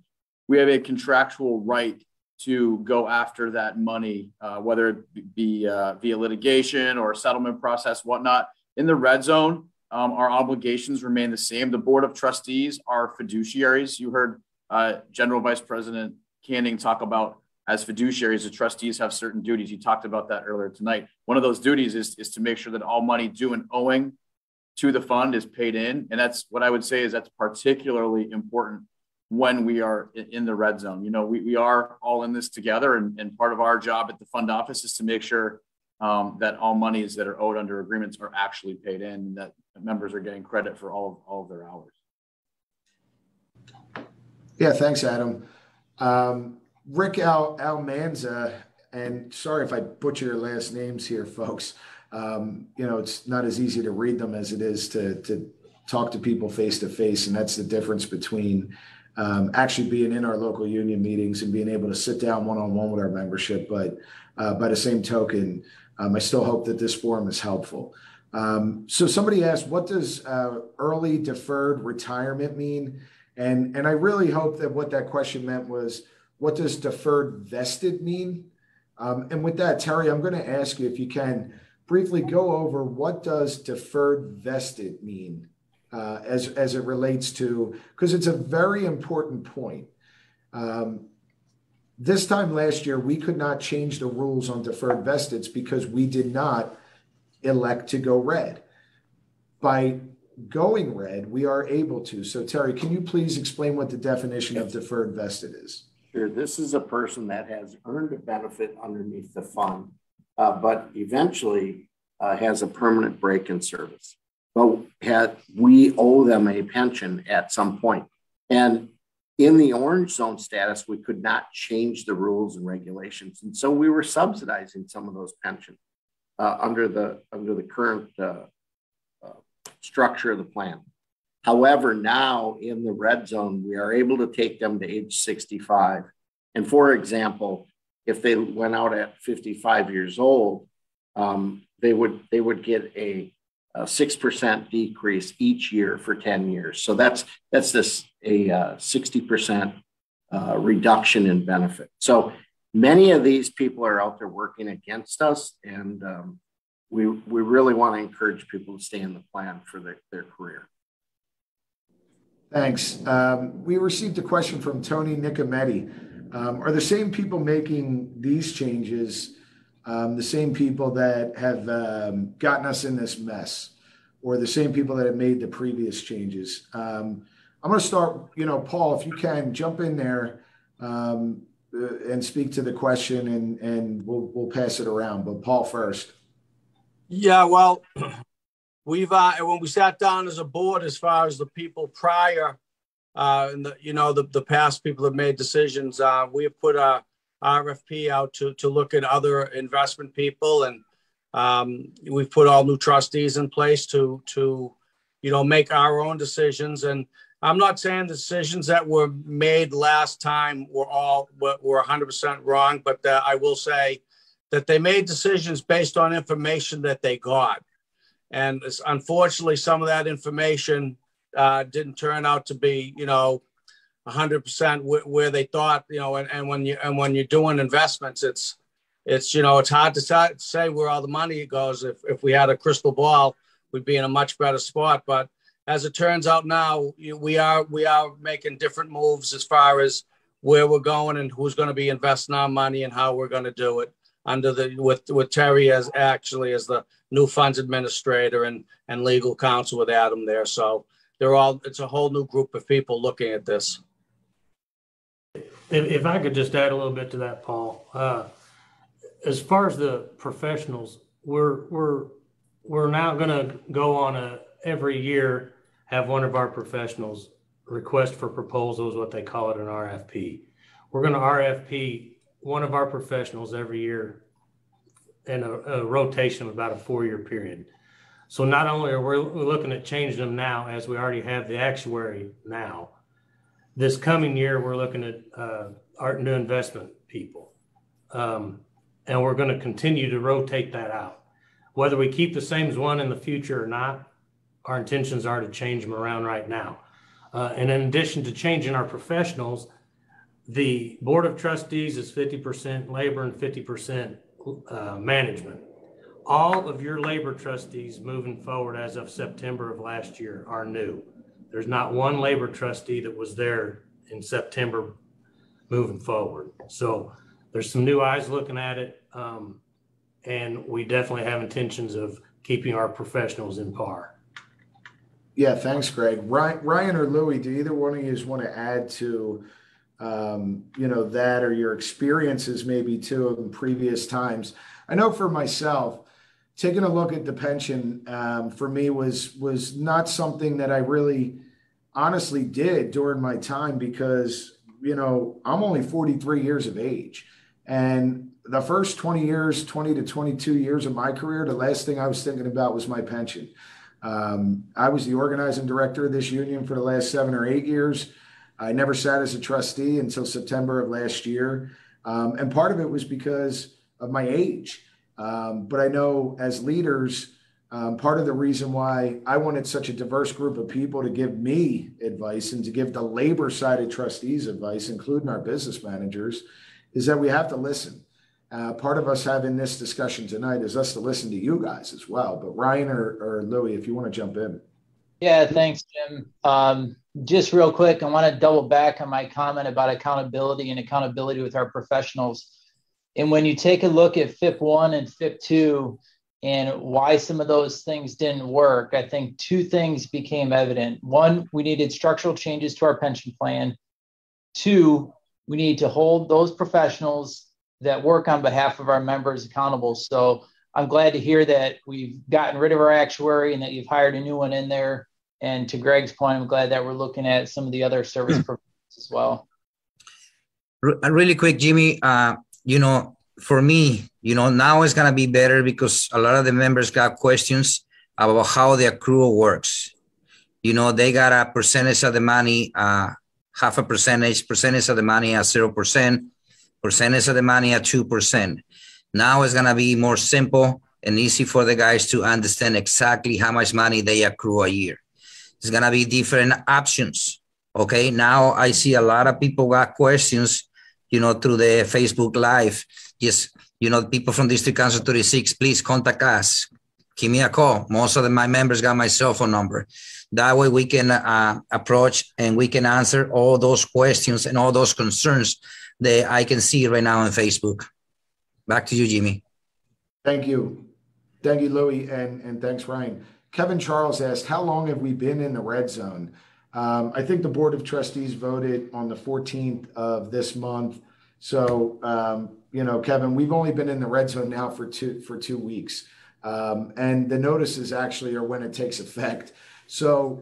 we have a contractual right to go after that money, whether it be via litigation or settlement process, whatnot. In the red zone, our obligations remain the same. The Board of Trustees are fiduciaries. You heard General Vice President Canning talk about, as fiduciaries, the trustees have certain duties. You talked about that earlier tonight. One of those duties is to make sure that all money due and owing to the fund is paid in. And that's what I would say is that's particularly important when we are in the red zone. You know, we are all in this together, and part of our job at the fund office is to make sure that all monies that are owed under agreements are actually paid in, and that members are getting credit for all of their hours. Yeah, thanks, Adam. Rick Almanza, and sorry if I butcher your last names here, folks. You know, it's not as easy to read them as it is to talk to people face to face, and that's the difference between actually being in our local union meetings and being able to sit down one-on-one with our membership. But by the same token, I still hope that this forum is helpful. So somebody asked, what does early deferred retirement mean? And I really hope that what that question meant was, what does deferred vested mean? And with that, Terry, I'm going to ask you if you can briefly go over what does deferred vested mean as it relates to, because it's a very important point. This time last year, we could not change the rules on deferred vesteds because we did not elect to go red. By going red, we are able to. So Terry, can you please explain what the definition of deferred vested is? Sure. This is a person that has earned a benefit underneath the fund, but eventually has a permanent break in service. But we owe them a pension at some point. And in the orange zone status, we could not change the rules and regulations. And so we were subsidizing some of those pensions under the current structure of the plan. However, now in the red zone, we are able to take them to age 65. And for example, if they went out at 55 years old, they would get a 6% decrease each year for 10 years. So that's a 60% reduction in benefit. So many of these people are out there working against us, and we really want to encourage people to stay in the plan for their career. Thanks. We received a question from Tony Nicometti. Are the same people making these changes the same people that have gotten us in this mess, or the same people that have made the previous changes? I'm going to start, Paul, if you can jump in there and speak to the question, and we'll pass it around. But Paul first. Yeah, well, we've when we sat down as a board, as far as the people prior, and the past people that made decisions, we have put a RFP out to look at other investment people, and we've put all new trustees in place to make our own decisions. And I'm not saying the decisions that were made last time were 100% wrong, but I will say that they made decisions based on information that they got. And unfortunately, some of that information didn't turn out to be, 100% where they thought, and when you're doing investments, it's hard to say where all the money goes. If we had a crystal ball, we'd be in a much better spot. But as it turns out now, we are making different moves as far as where we're going and who's going to be investing our money and how we're going to do it under with Terry as the new funds administrator and legal counsel with Adam there. So it's a whole new group of people looking at this. If I could just add a little bit to that, Paul, as far as the professionals, we're now going to go on every year have one of our professionals request for proposals, what they call it, an RFP. We're going to RFP one of our professionals every year in a rotation of about a 4-year period. So not only are we looking at changing them now, as we already have the actuary now, this coming year, we're looking at our new investment people. And we're going to continue to rotate that out. Whether we keep the same as one in the future or not, our intentions are to change them around right now. And in addition to changing our professionals, the Board of Trustees is 50% labor and 50% management. All of your labor trustees moving forward as of September of last year are new. There's not one labor trustee that was there in September moving forward. So there's some new eyes looking at it. And we definitely have intentions of keeping our professionals in par. Yeah, thanks, Greg. Ryan or Louie, do either one of you want to add to, that or your experiences maybe too in previous times? I know for myself, taking a look at the pension for me was not something that I really honestly did during my time because, I'm only 43 years of age. And the first 20 to 22 years of my career, the last thing I was thinking about was my pension. I was the organizing director of this union for the last 7 or 8 years. I never sat as a trustee until September of last year. And part of it was because of my age. But I know as leaders, part of the reason why I wanted such a diverse group of people to give me advice and to give the labor side of trustees advice, including our business managers, is that we have to listen. Part of us having this discussion tonight is us to listen to you guys as well. But Ryan or Louie, if you want to jump in. Yeah, thanks, Jim. Just real quick, I want to double back on my comment about accountability with our professionals. And when you take a look at FIP 1 and FIP 2 and why some of those things didn't work, I think 2 things became evident. 1, we needed structural changes to our pension plan. 2, we need to hold those professionals that work on behalf of our members accountable. So I'm glad to hear that we've gotten rid of our actuary and that you've hired a new one in there. And to Greg's point, I'm glad that we're looking at some of the other service providers as well. Really quick, Jimmy, for me, now it's going to be better because a lot of the members got questions about how the accrual works. They got a percentage of the money, half a percentage of the money at 0%, percentage of the money at 2%. Now it's going to be more simple and easy for the guys to understand exactly how much money they accrue a year. It's going to be different options. Okay. Now I see a lot of people got questions, through the Facebook Live. Just, people from District Council 36, please contact us. Give me a call. Most of my members got my cell phone number. That way we can approach and we can answer all those questions and all those concerns that I can see right now on Facebook. Back to you, Jimmy. Thank you. Thank you, Louie, and thanks, Ryan. Kevin Charles asked, how long have we been in the red zone? I think the Board of Trustees voted on the 14th of this month. So, Kevin, we've only been in the red zone now for 2 weeks. And the notices actually are when it takes effect. So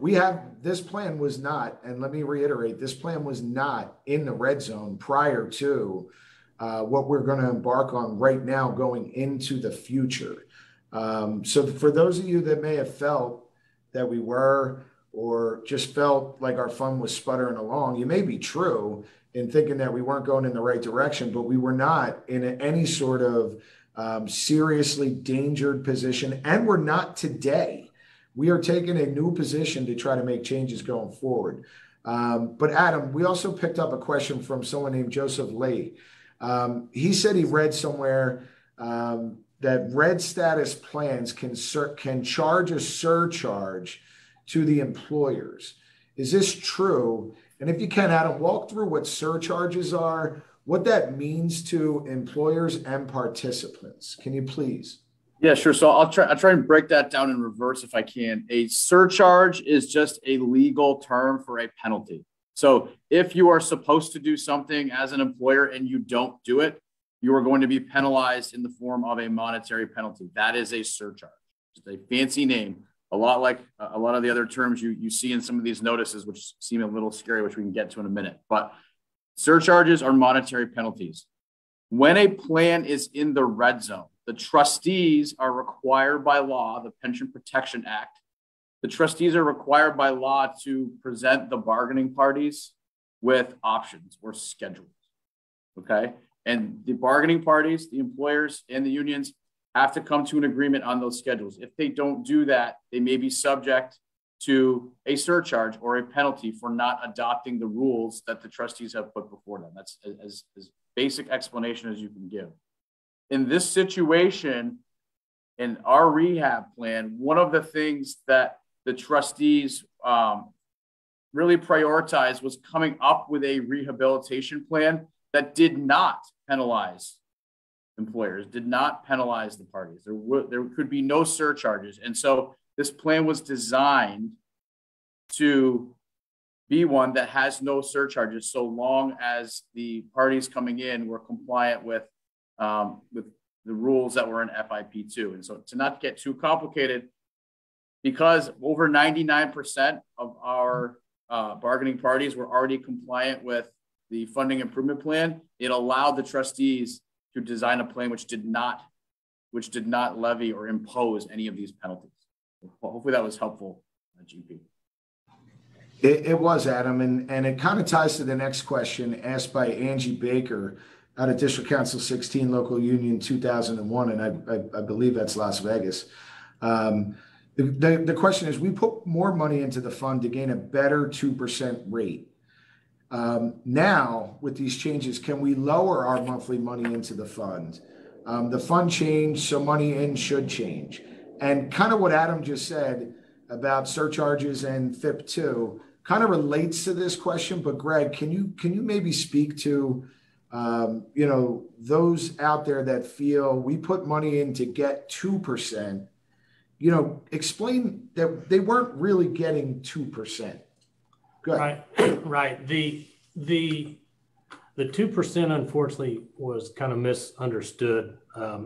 this plan was not, and let me reiterate, this plan was not in the red zone prior to what we're going to embark on right now going into the future. So for those of you that may have felt that we were, or just felt like our fund was sputtering along, you may be true in thinking that we weren't going in the right direction, but we were not in any sort of seriously endangered position, and we're not today. We are taking a new position to try to make changes going forward. But Adam, we also picked up a question from someone named Joseph Lee. He said he read somewhere that red status plans can charge a surcharge to the employers. Is this true? And if you can, Adam, walk through what surcharges are, what that means to employers and participants. Can you please? Yeah, sure. So I'll try and break that down in reverse if I can. A surcharge is just a legal term for a penalty. So if you are supposed to do something as an employer and you don't do it, you are going to be penalized in the form of a monetary penalty. That is a surcharge. Just a fancy name, a lot like a lot of the other terms you see in some of these notices, which seem a little scary, which we can get to in a minute. But surcharges are monetary penalties. When a plan is in the red zone, the trustees are required by law, the Pension Protection Act. The trustees are required by law to present the bargaining parties with options or schedules. Okay. And the bargaining parties, the employers and the unions, have to come to an agreement on those schedules. If they don't do that, they may be subject to a surcharge or a penalty for not adopting the rules that the trustees have put before them. That's as basic explanation as you can give. In this situation, in our rehab plan, one of the things that the trustees really prioritized was coming up with a rehabilitation plan that did not penalize employers, did not penalize the parties. There could be no surcharges. And so this plan was designed to be one that has no surcharges so long as the parties coming in were compliant with the rules that were in FIP2. And so to not get too complicated, because over 99% of our bargaining parties were already compliant with the funding improvement plan, it allowed the trustees to design a plan which did not levy or impose any of these penalties. Hopefully that was helpful, GP. It was, Adam, and it kind of ties to the next question asked by Angie Baker out of District Council 16, Local Union 2001, and I believe that's Las Vegas. The question is, we put more money into the fund to gain a better 2% rate. Now, with these changes, can we lower our monthly money into the fund? The fund changed, so money in should change. And kind of what Adam just said about surcharges and FIP2 kind of relates to this question. But Greg, can you maybe speak to those out there that feel we put money in to get 2%? Explain that they weren't really getting 2%. Good. Right. The 2%, unfortunately, was kind of misunderstood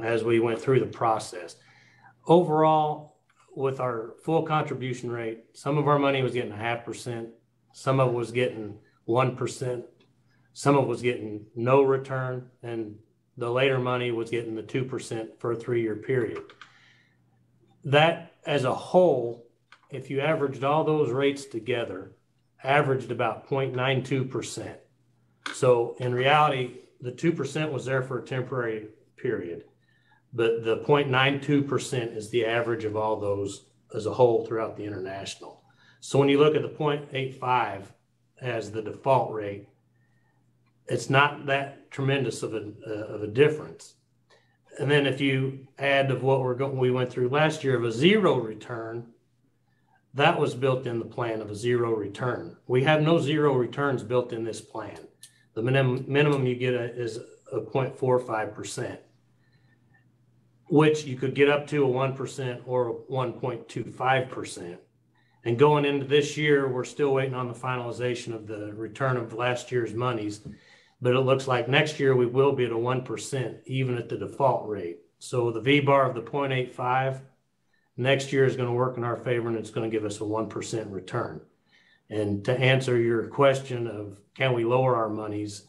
as we went through the process. Overall, with our full contribution rate, some of our money was getting 0.5%, some of it was getting 1%, some of it was getting no return, and the later money was getting the 2% for a 3-year period. That, as a whole, if you averaged all those rates together, averaged about 0.92%. So in reality, the 2% was there for a temporary period, but the 0.92% is the average of all those as a whole throughout the international. So when you look at the 0.85 as the default rate, it's not that tremendous of a difference. And then if you add of what we went through last year of a zero return, that was built in the plan of a zero return. We have no zero returns built in this plan. The minimum you get is a 0.45%, which you could get up to a 1% or a 1.25%. And going into this year, we're still waiting on the finalization of the return of last year's monies, but it looks like next year we will be at a 1%, even at the default rate. So the V-bar of the 0.85 next year is going to work in our favor, and it's going to give us a 1% return. And to answer your question of can we lower our monies,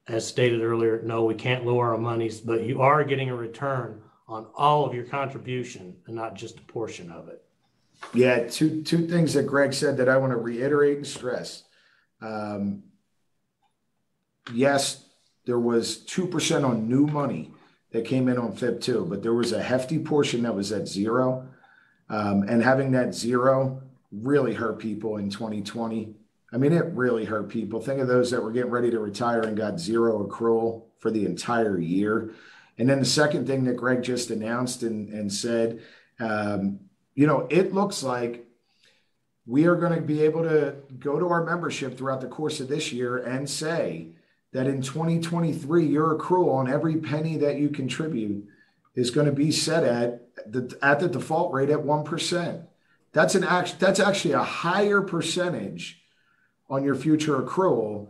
as stated earlier, no, we can't lower our monies, but you are getting a return on all of your contribution and not just a portion of it. Yeah, two things that Greg said that I want to reiterate and stress. Yes, there was 2% on new money that came in on FIP2, but there was a hefty portion that was at zero. And having that zero really hurt people in 2020. I mean, it really hurt people. Think of those that were getting ready to retire and got zero accrual for the entire year. And then the second thing that Greg just announced and said, it looks like we are going to be able to go to our membership throughout the course of this year and say that in 2023, your accrual on every penny that you contribute is going to be set at the default rate at 1%. That's actually a higher percentage on your future accrual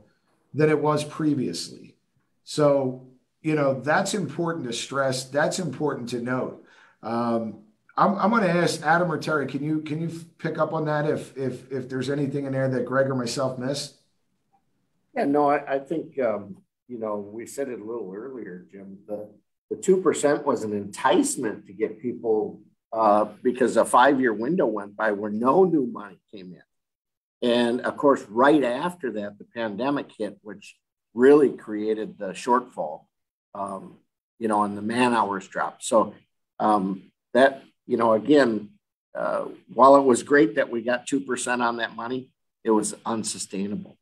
than it was previously. So, that's important to stress. That's important to note. I'm going to ask Adam or Terry, can you pick up on that if there's anything in there that Greg or myself missed? Yeah, no, I think, we said it a little earlier, Jim, the 2% was an enticement to get people because a 5-year window went by where no new money came in. And of course, right after that, the pandemic hit, which really created the shortfall, and the man hours dropped. So that, again, while it was great that we got 2% on that money, it was unsustainable.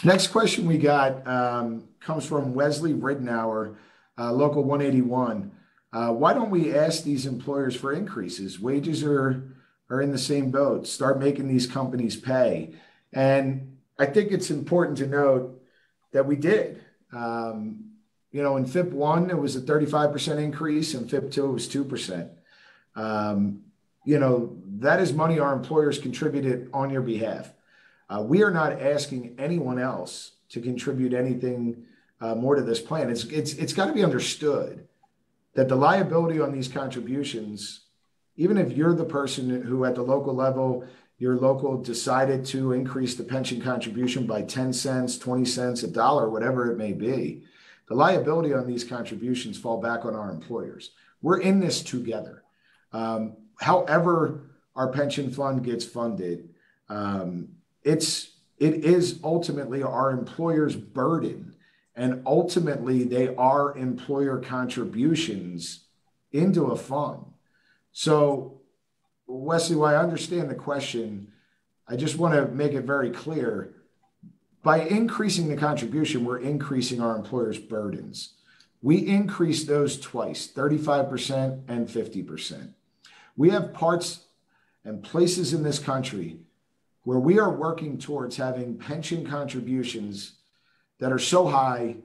Next question we got comes from Wesley Ridnour, Local 181. Why don't we ask these employers for increases? Wages are in the same boat. Start making these companies pay. And I think it's important to note that we did. In FIP 1, it was a 35% increase, and FIP 2, it was 2%. That is money our employers contributed on your behalf. We are not asking anyone else to contribute anything more to this plan. It's got to be understood that the liability on these contributions, even if you're the person who at the local level, your local decided to increase the pension contribution by 10 cents, 20 cents, $1, whatever it may be, the liability on these contributions fall back on our employers. We're in this together. However our pension fund gets funded, it is ultimately our employer's burden, and ultimately they are employer contributions into a fund. So, Wesley, while I understand the question, I just want to make it very clear. By increasing the contribution, we're increasing our employer's burdens. We increased those twice, 35% and 50%. We have parts and places in this country where we are working towards having pension contributions that are so high,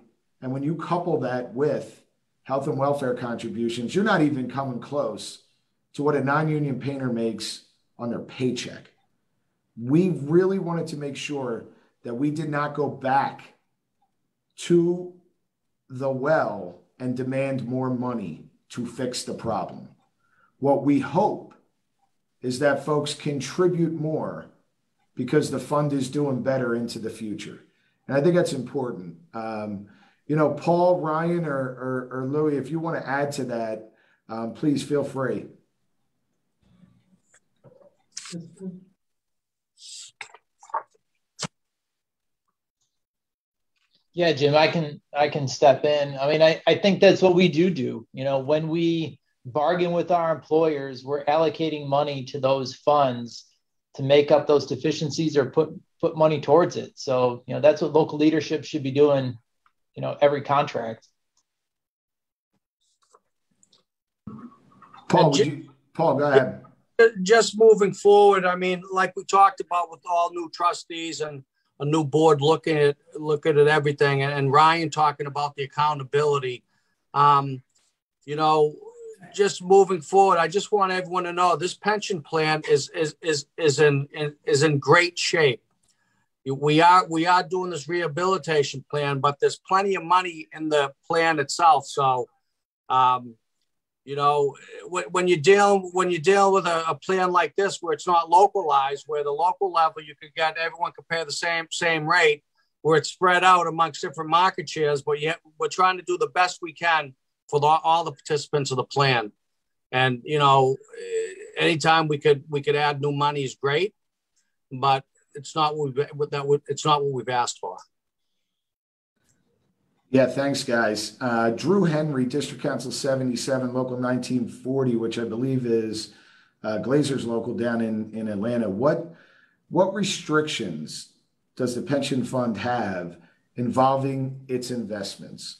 and when you couple that with health and welfare contributions, you're not even coming close to what a non-union painter makes on their paycheck. We really wanted to make sure that we did not go back to the well and demand more money to fix the problem. What we hope is that folks contribute more because the fund is doing better into the future. And I think that's important. Paul, Ryan, or Louis, if you want to add to that, please feel free. Yeah, Jim, I can step in. I mean, I think that's what we do. When we bargain with our employers, we're allocating money to those funds to make up those deficiencies or put money towards it. So, that's what local leadership should be doing, every contract. Paul, go ahead. Just moving forward, I mean, like we talked about with all new trustees and a new board looking at everything, and Ryan talking about the accountability. Just moving forward, I just want everyone to know this pension plan is in great shape. We are doing this rehabilitation plan, but there's plenty of money in the plan itself. So, when you deal with a plan like this, where it's not localized, where the local level you could get everyone could pay the same rate, where it's spread out amongst different market shares, but yet we're trying to do the best we can for all the participants of the plan. And anytime we could add new money is great, but it's not what we've asked for. Yeah, thanks, guys. Drew Henry, District Council 77, Local 1940, which I believe is Glazer's local down in Atlanta. What restrictions does the pension fund have involving its investments?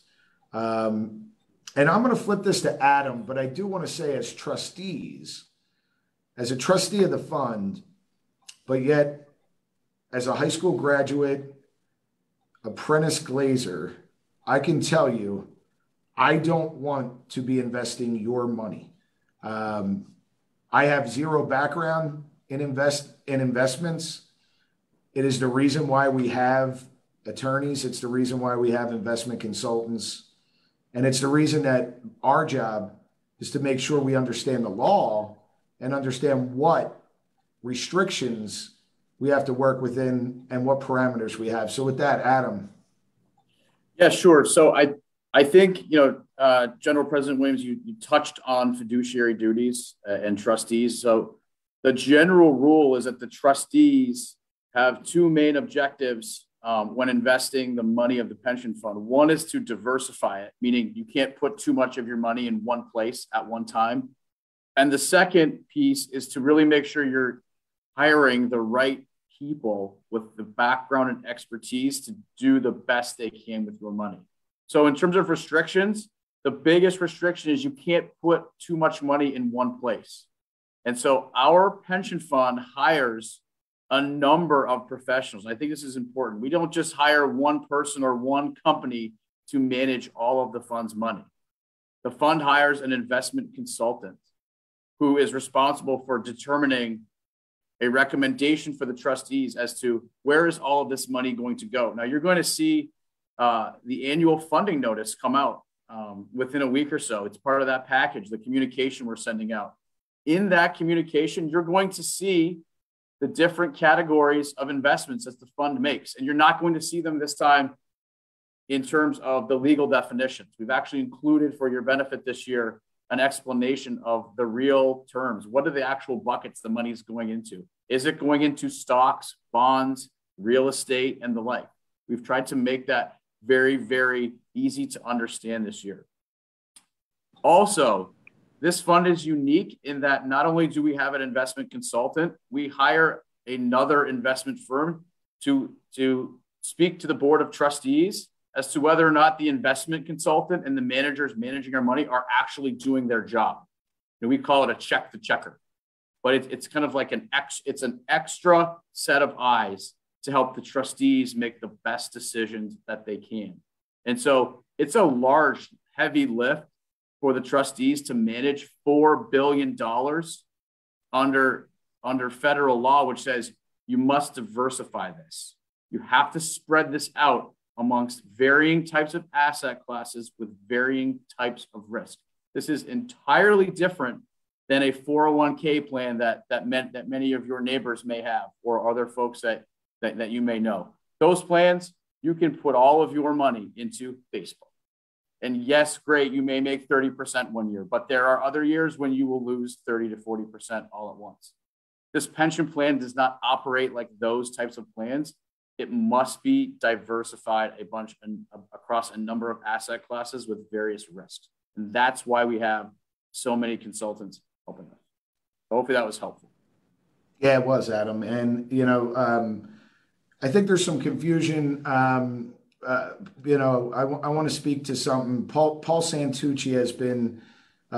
and I'm going to flip this to Adam, but I do want to say as trustees, as a trustee of the fund, but yet as a high school graduate, apprentice glazer, I can tell you, I don't want to be investing your money. I have zero background in investments. It is the reason why we have attorneys. It's the reason why we have investment consultants. And it's the reason that our job is to make sure we understand the law and understand what restrictions we have to work within and what parameters we have. So with that, Adam. Yeah, sure. So I think, General President Williams, you touched on fiduciary duties and trustees. So the general rule is that the trustees have two main objectives when investing the money of the pension fund. One is to diversify it, meaning you can't put too much of your money in one place at one time. And the second piece is to really make sure you're hiring the right people with the background and expertise to do the best they can with your money. So in terms of restrictions, the biggest restriction is you can't put too much money in one place. And so our pension fund hires a number of professionals. I think this is important. We don't just hire one person or one company to manage all of the fund's money. The fund hires an investment consultant who is responsible for determining a recommendation for the trustees as to where is all of this money going to go. Now you're going to see the annual funding notice come out within a week or so. It's part of that package, the communication we're sending out. In that communication, you're going to see the different categories of investments that the fund makes. And you're not going to see them this time in terms of the legal definitions. We've actually included for your benefit this year an explanation of the real terms. What are the actual buckets the money is going into? Is it going into stocks, bonds, real estate, and the like? We've tried to make that very, very easy to understand this year. Also, this fund is unique in that not only do we have an investment consultant, we hire another investment firm to speak to the board of trustees as to whether or not the investment consultant and the managers managing our money are actually doing their job. And we call it a check the checker, but it's kind of like an extra set of eyes to help the trustees make the best decisions that they can. And so it's a large, heavy lift for the trustees to manage $4 billion under federal law, which says you must diversify this. You have to spread this out amongst varying types of asset classes with varying types of risk. This is entirely different than a 401k plan that many of your neighbors may have or other folks that you may know. Those plans, you can put all of your money into baseball. And yes, great, you may make 30% one year, but there are other years when you will lose 30 to 40% all at once. This pension plan does not operate like those types of plans. It must be diversified across a number of asset classes with various risks. And that's why we have so many consultants helping us. Hopefully that was helpful. Yeah, it was, Adam. And, I think there's some confusion. I want to speak to something. Paul Santucci has been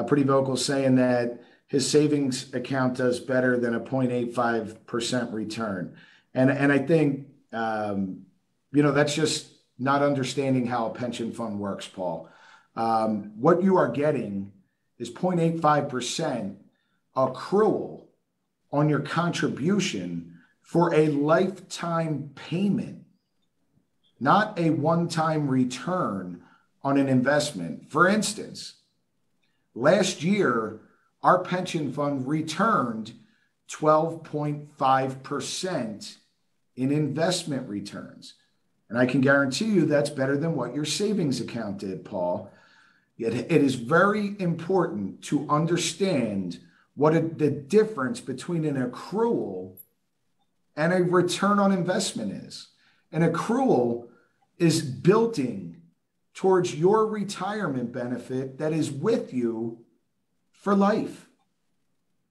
pretty vocal saying that his savings account does better than a 0.85% return. And I think, that's just not understanding how a pension fund works, Paul. What you are getting is 0.85% accrual on your contribution for a lifetime payment, not a one-time return on an investment. For instance, last year, our pension fund returned 12.5% in investment returns. And I can guarantee you that's better than what your savings account did, Paul. Yet it is very important to understand what the difference between an accrual and a return on investment is. An accrual is building towards your retirement benefit that is with you for life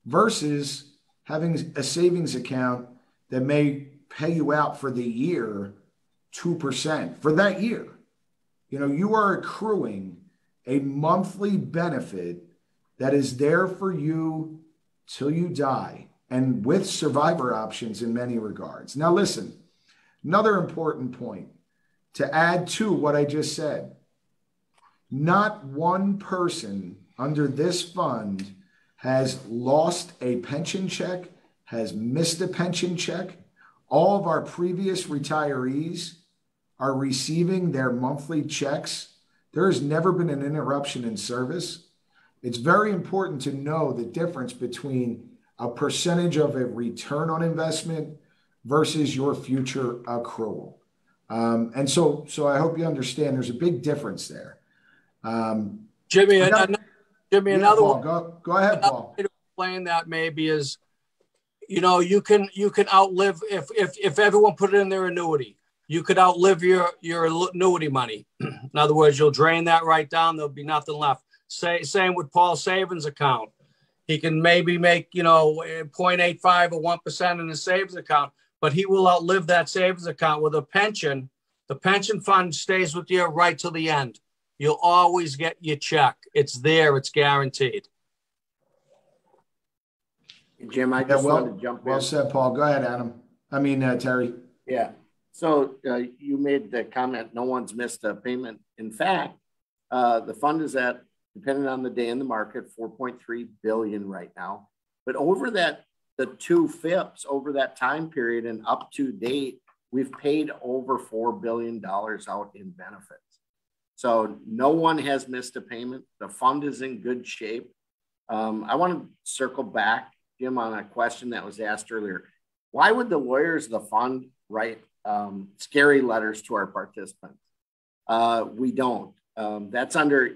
versus having a savings account that may pay you out for the year 2% for that year. You are accruing a monthly benefit that is there for you till you die, and with survivor options in many regards. Now, listen, another important point to add to what I just said. Not one person under this fund has lost a pension check, has missed a pension check. All of our previous retirees are receiving their monthly checks. There has never been an interruption in service. It's very important to know the difference between a percentage of a return on investment versus your future accrual. And so I hope you understand there's a big difference there. Jimmy, another one. Go ahead, Paul. Way to explain that maybe is, you can outlive if everyone put it in their annuity. You could outlive your annuity money. In other words, you'll drain that right down. There'll be nothing left. Same with Paul's savings account. He can maybe make 0.85 or 1% in his savings account, but he will outlive that savings account. With a pension, the pension fund stays with you right till the end. You'll always get your check. It's there. It's guaranteed. Jim, I just wanted to jump in. Well said, Paul. Go ahead, Adam. Terry. Yeah. So you made the comment, no one's missed a payment. In fact, the fund is at, depending on the day in the market, 4.3 billion right now. But over that, the 2 FIPs over that time period and up to date, we've paid over $4 billion out in benefits. So no one has missed a payment. The fund is in good shape. I want to circle back, Jim, on a question that was asked earlier. Why would the lawyers of the fund write scary letters to our participants? We don't. That's under,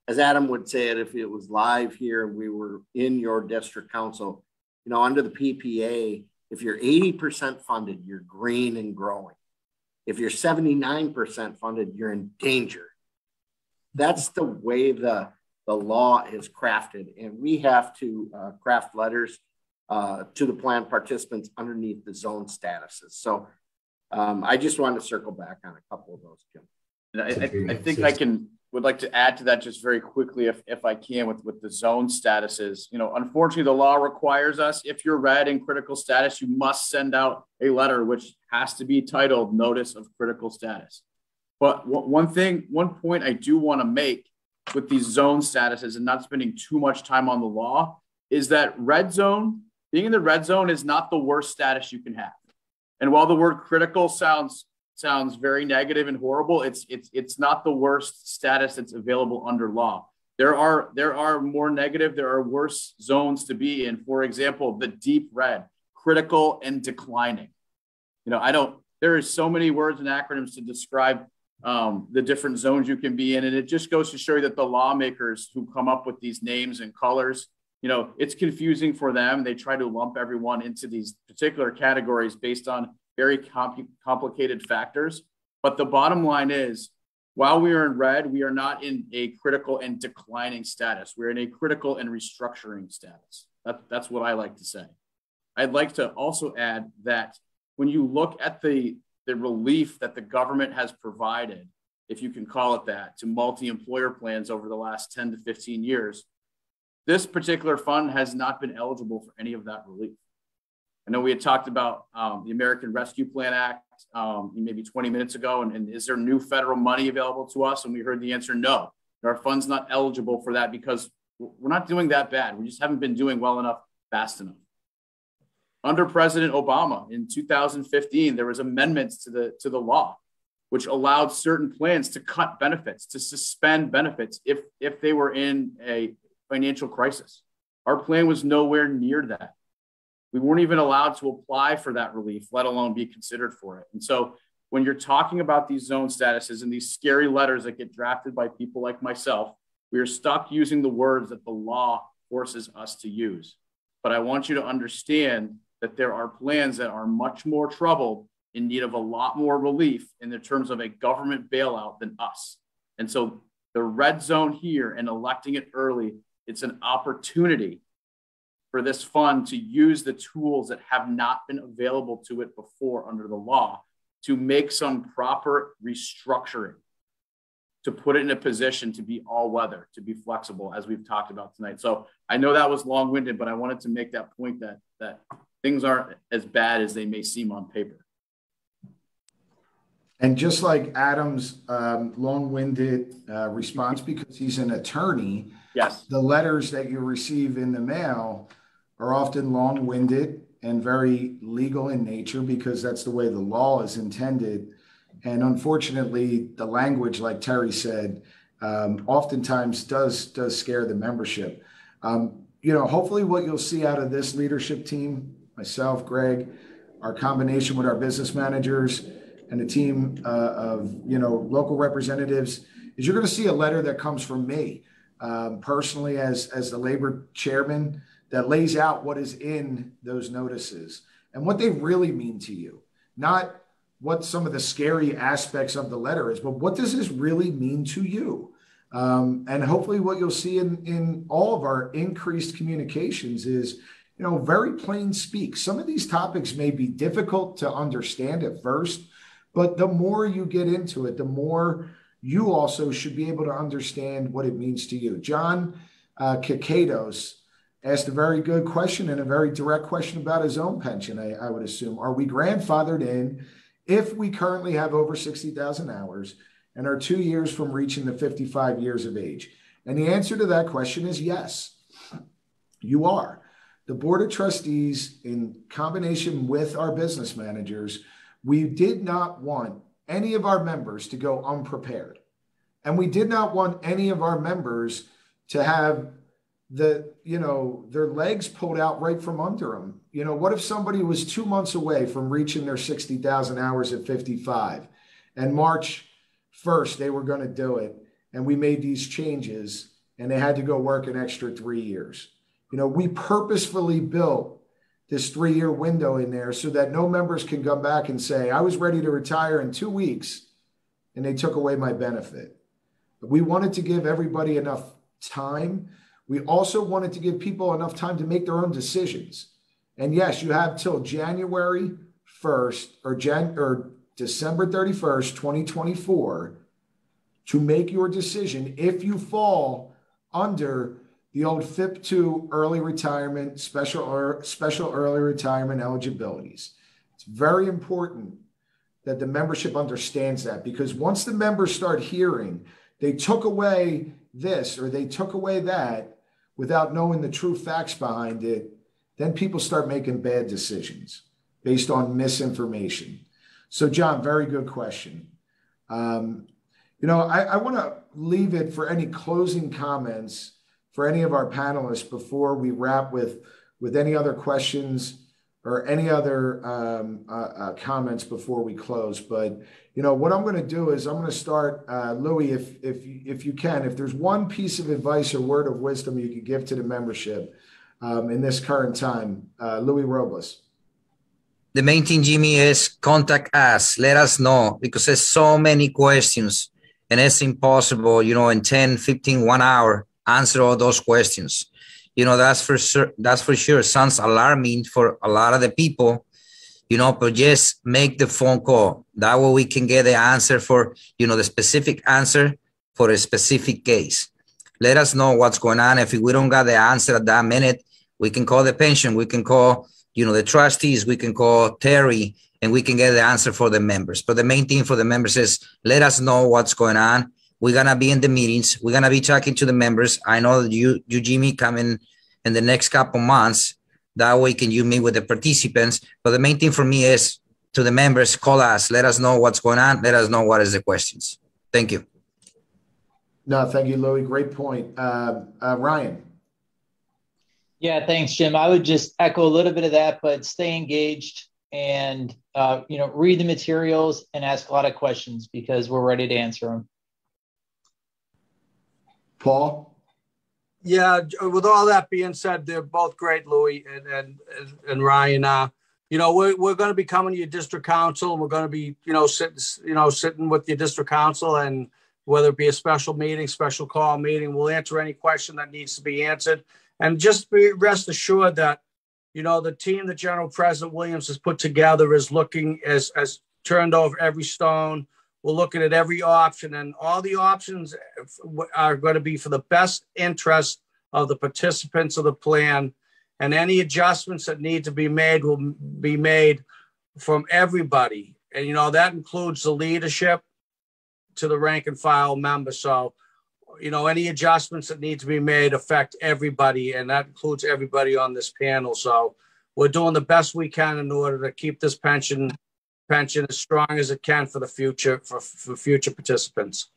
as Adam would say it, if it was live here and we were in your district council, under the PPA, if you're 80% funded, you're green and growing. If you're 79% funded, you're in danger. That's the way the law is crafted. And we have to craft letters to the plan participants underneath the zone statuses. So I just wanted to circle back on a couple of those, Jim. And I think would like to add to that just very quickly, if I can, with the zone statuses. Unfortunately, the law requires us, if you're red in critical status, you must send out a letter which has to be titled Notice of Critical Status. But one point I do want to make with these zone statuses, and not spending too much time on the law, is that being in the red zone is not the worst status you can have. And while the word critical sounds very negative and horrible, it's not the worst status that's available under law. There are more negative, there are worse zones to be in. For example, the deep red, critical and declining. There is so many words and acronyms to describe the different zones you can be in. And it just goes to show you that the lawmakers who come up with these names and colors, it's confusing for them. They try to lump everyone into these particular categories based on very complicated factors. But the bottom line is, while we are in red, we are not in a critical and declining status. We're in a critical and restructuring status. That's what I like to say. I'd like to also add that when you look at the relief that the government has provided, if you can call it that, to multi-employer plans over the last 10 to 15 years, this particular fund has not been eligible for any of that relief. I know we had talked about the American Rescue Plan Act maybe 20 minutes ago, and is there new federal money available to us? And we heard the answer, no. Our fund's not eligible for that because we're not doing that bad. We just haven't been doing well enough, fast enough. Under President Obama in 2015, there was amendments to the law, which allowed certain plans to cut benefits, to suspend benefits if they were in a financial crisis. Our plan was nowhere near that. We weren't even allowed to apply for that relief, let alone be considered for it. And so when you're talking about these zone statuses and these scary letters that get drafted by people like myself, we are stuck using the words that the law forces us to use. But I want you to understand that there are plans that are much more troubled, in need of a lot more relief in the terms of a government bailout than us. And so the red zone here and electing it early, it's an opportunity for this fund to use the tools that have not been available to it before under the law to make some proper restructuring. to put it in a position to be all weather, to be flexible, as we've talked about tonight. So I know that was long-winded, but I wanted to make that point that things aren't as bad as they may seem on paper. And just like Adam's long-winded response, because he's an attorney, yes, the letters that you receive in the mail are often long-winded and very legal in nature, because that's the way the law is intended. And unfortunately, the language, like Terry said, oftentimes does scare the membership. Hopefully what you'll see out of this leadership team, myself, Greg, our combination with our business managers, and a team of local representatives, is you're going to see a letter that comes from me personally as the labor chairman, that lays out what is in those notices and what they really mean to you. Not what some of the scary aspects of the letter is, but what does this really mean to you? And hopefully what you'll see in all of our increased communications is, very plain speak. Some of these topics may be difficult to understand at first, but the more you get into it, the more you also should be able to understand what it means to you. John Kikados asked a very good question and a very direct question about his own pension, I would assume. Are we grandfathered in if we currently have over 60,000 hours and are 2 years from reaching the 55 years of age? And the answer to that question is yes, you are. The Board of Trustees, in combination with our business managers, we did not want any of our members to go unprepared. And we did not want any of our members to have their legs pulled out right from under them. What if somebody was 2 months away from reaching their 60,000 hours at 55 and March 1st, they were going to do it. And we made these changes and they had to go work an extra 3 years. We purposefully built this 3-year window in there so that no members can come back and say, I was ready to retire in 2 weeks and they took away my benefit. But we wanted to give everybody enough time. We also wanted to give people enough time to make their own decisions. And yes, you have till January 1st or December 31st, 2024 to make your decision if you fall under the old FIP2 early retirement, special early retirement eligibilities. It's very important that the membership understands that, because once the members start hearing they took away this or they took away that without knowing the true facts behind it, then people start making bad decisions based on misinformation. So John, very good question. I want to leave it for any closing comments for any of our panelists before we wrap with any other questions or any other comments before we close. But, what I'm going to do is I'm going to start, Louis, if you can, if there's one piece of advice or word of wisdom you could give to the membership in this current time, Louis Robles. The main thing, Jimmy, is contact us. Let us know, because there's so many questions and it's impossible, in 10, 15, 1 hour, answer all those questions. That's for sure. Sounds alarming for a lot of the people, but just make the phone call. That way we can get the answer for, the specific answer for a specific case. Let us know what's going on. If we don't got the answer at that minute, we can call the pension. We can call, the trustees. We can call Terry, and we can get the answer for the members. But the main thing for the members is let us know what's going on. We're going to be in the meetings. We're going to be talking to the members. I know that you Jimmy, come in the next couple months. That way can you meet with the participants. But the main thing for me is to the members, call us. Let us know what's going on. Let us know what is the questions. Thank you. No, thank you, Louis. Great point. Ryan. Yeah, thanks, Jim. I would just echo a little bit of that, but stay engaged and, read the materials and ask a lot of questions, because we're ready to answer them. Paul? Yeah, with all that being said, they're both great, Louis and Ryan. We're going to be coming to your district council. We're going to be, sitting with your district council, and whether it be a special meeting, special call meeting, we'll answer any question that needs to be answered. And just rest assured that, the team that General President Williams has put together is looking as turned over every stone. We're looking at every option, and all the options are going to be for the best interest of the participants of the plan. And any adjustments that need to be made will be made from everybody. And, you know, that includes the leadership to the rank and file member. So, you know, any adjustments that need to be made affect everybody, and that includes everybody on this panel. So we're doing the best we can in order to keep this pension as strong as it can for the future, for future participants.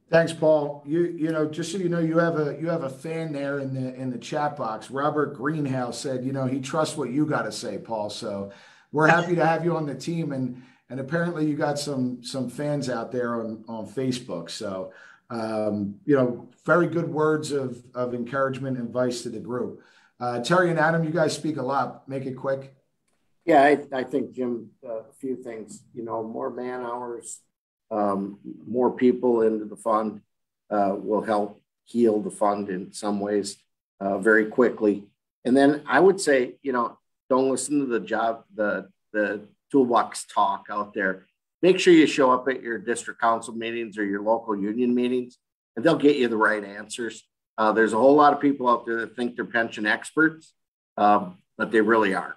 Thanks, Paul. You know, just so you know, you have a fan there in the chat box. Robert Greenhouse said, you know, he trusts what you got to say, Paul. So we're happy to have you on the team, and apparently you got some fans out there on Facebook. So you know, very good words of encouragement and advice to the group. Terry and Adam, you guys speak a lot. Make it quick. Yeah, I think, Jim, a few things. You know, more man hours, more people into the fund will help heal the fund in some ways very quickly. And then I would say, you know, don't listen to the toolbox talk out there. Make sure you show up at your district council meetings or your local union meetings, and they'll get you the right answers. There's a whole lot of people out there that think they're pension experts, but they really aren't.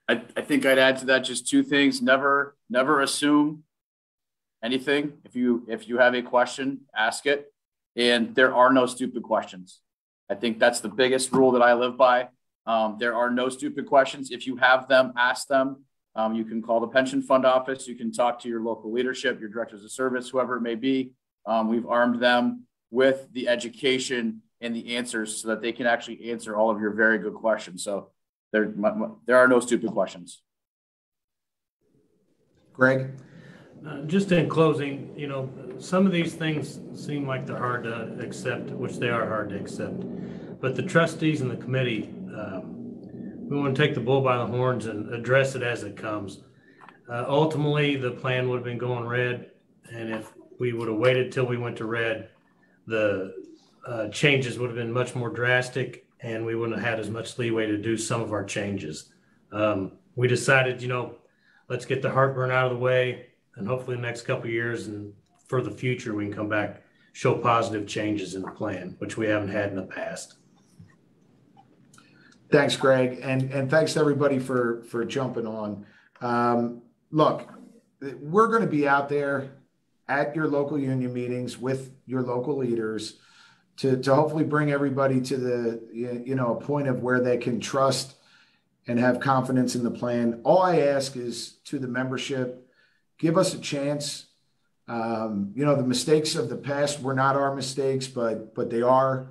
I think I'd add to that just two things. Never assume anything. If you have a question, ask it. And there are no stupid questions. I think that's the biggest rule that I live by. There are no stupid questions. If you have them, ask them. You can call the pension fund office. You can talk to your local leadership, your directors of service, whoever it may be. We've armed them with the education and the answers so that they can actually answer all of your very good questions. So there are no stupid questions. Greg? Just in closing, you know, some of these things seem like they're hard to accept, which they are hard to accept. But the trustees and the committee, we want to take the bull by the horns and address it as it comes. Ultimately, the plan would have been going red, and if we would have waited till we went to red, the changes would have been much more drastic, and we wouldn't have had as much leeway to do some of our changes. We decided, you know, let's get the heartburn out of the way, and hopefully the next couple of years and for the future, we can come back, show positive changes in the plan, which we haven't had in the past. Thanks, Greg, and thanks to everybody for jumping on. Look, we're going to be out there at your local union meetings with your local leaders to hopefully bring everybody to a point of where they can trust and have confidence in the plan. All I ask is to the membership, give us a chance. The mistakes of the past were not our mistakes, but they are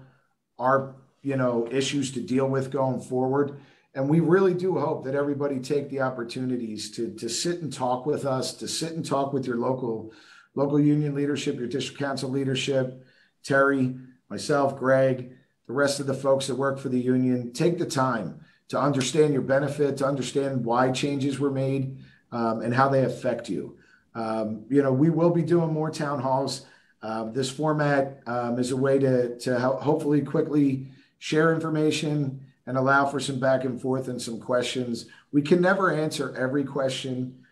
our issues to deal with going forward. And we really do hope that everybody take the opportunities to sit and talk with us, to sit and talk with your local union leadership, your district council leadership, Terry, myself, Greg, the rest of the folks that work for the union. Take the time to understand your benefit, to understand why changes were made and how they affect you. We will be doing more town halls. This format is a way to hopefully quickly share information and allow for some back and forth and some questions. We can never answer every question.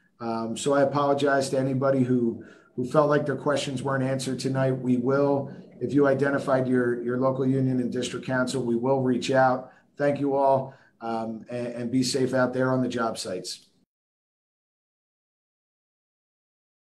So I apologize to anybody who felt like their questions weren't answered tonight. We will, if you identified your local union and district council, we will reach out. Thank you all, and be safe out there on the job sites.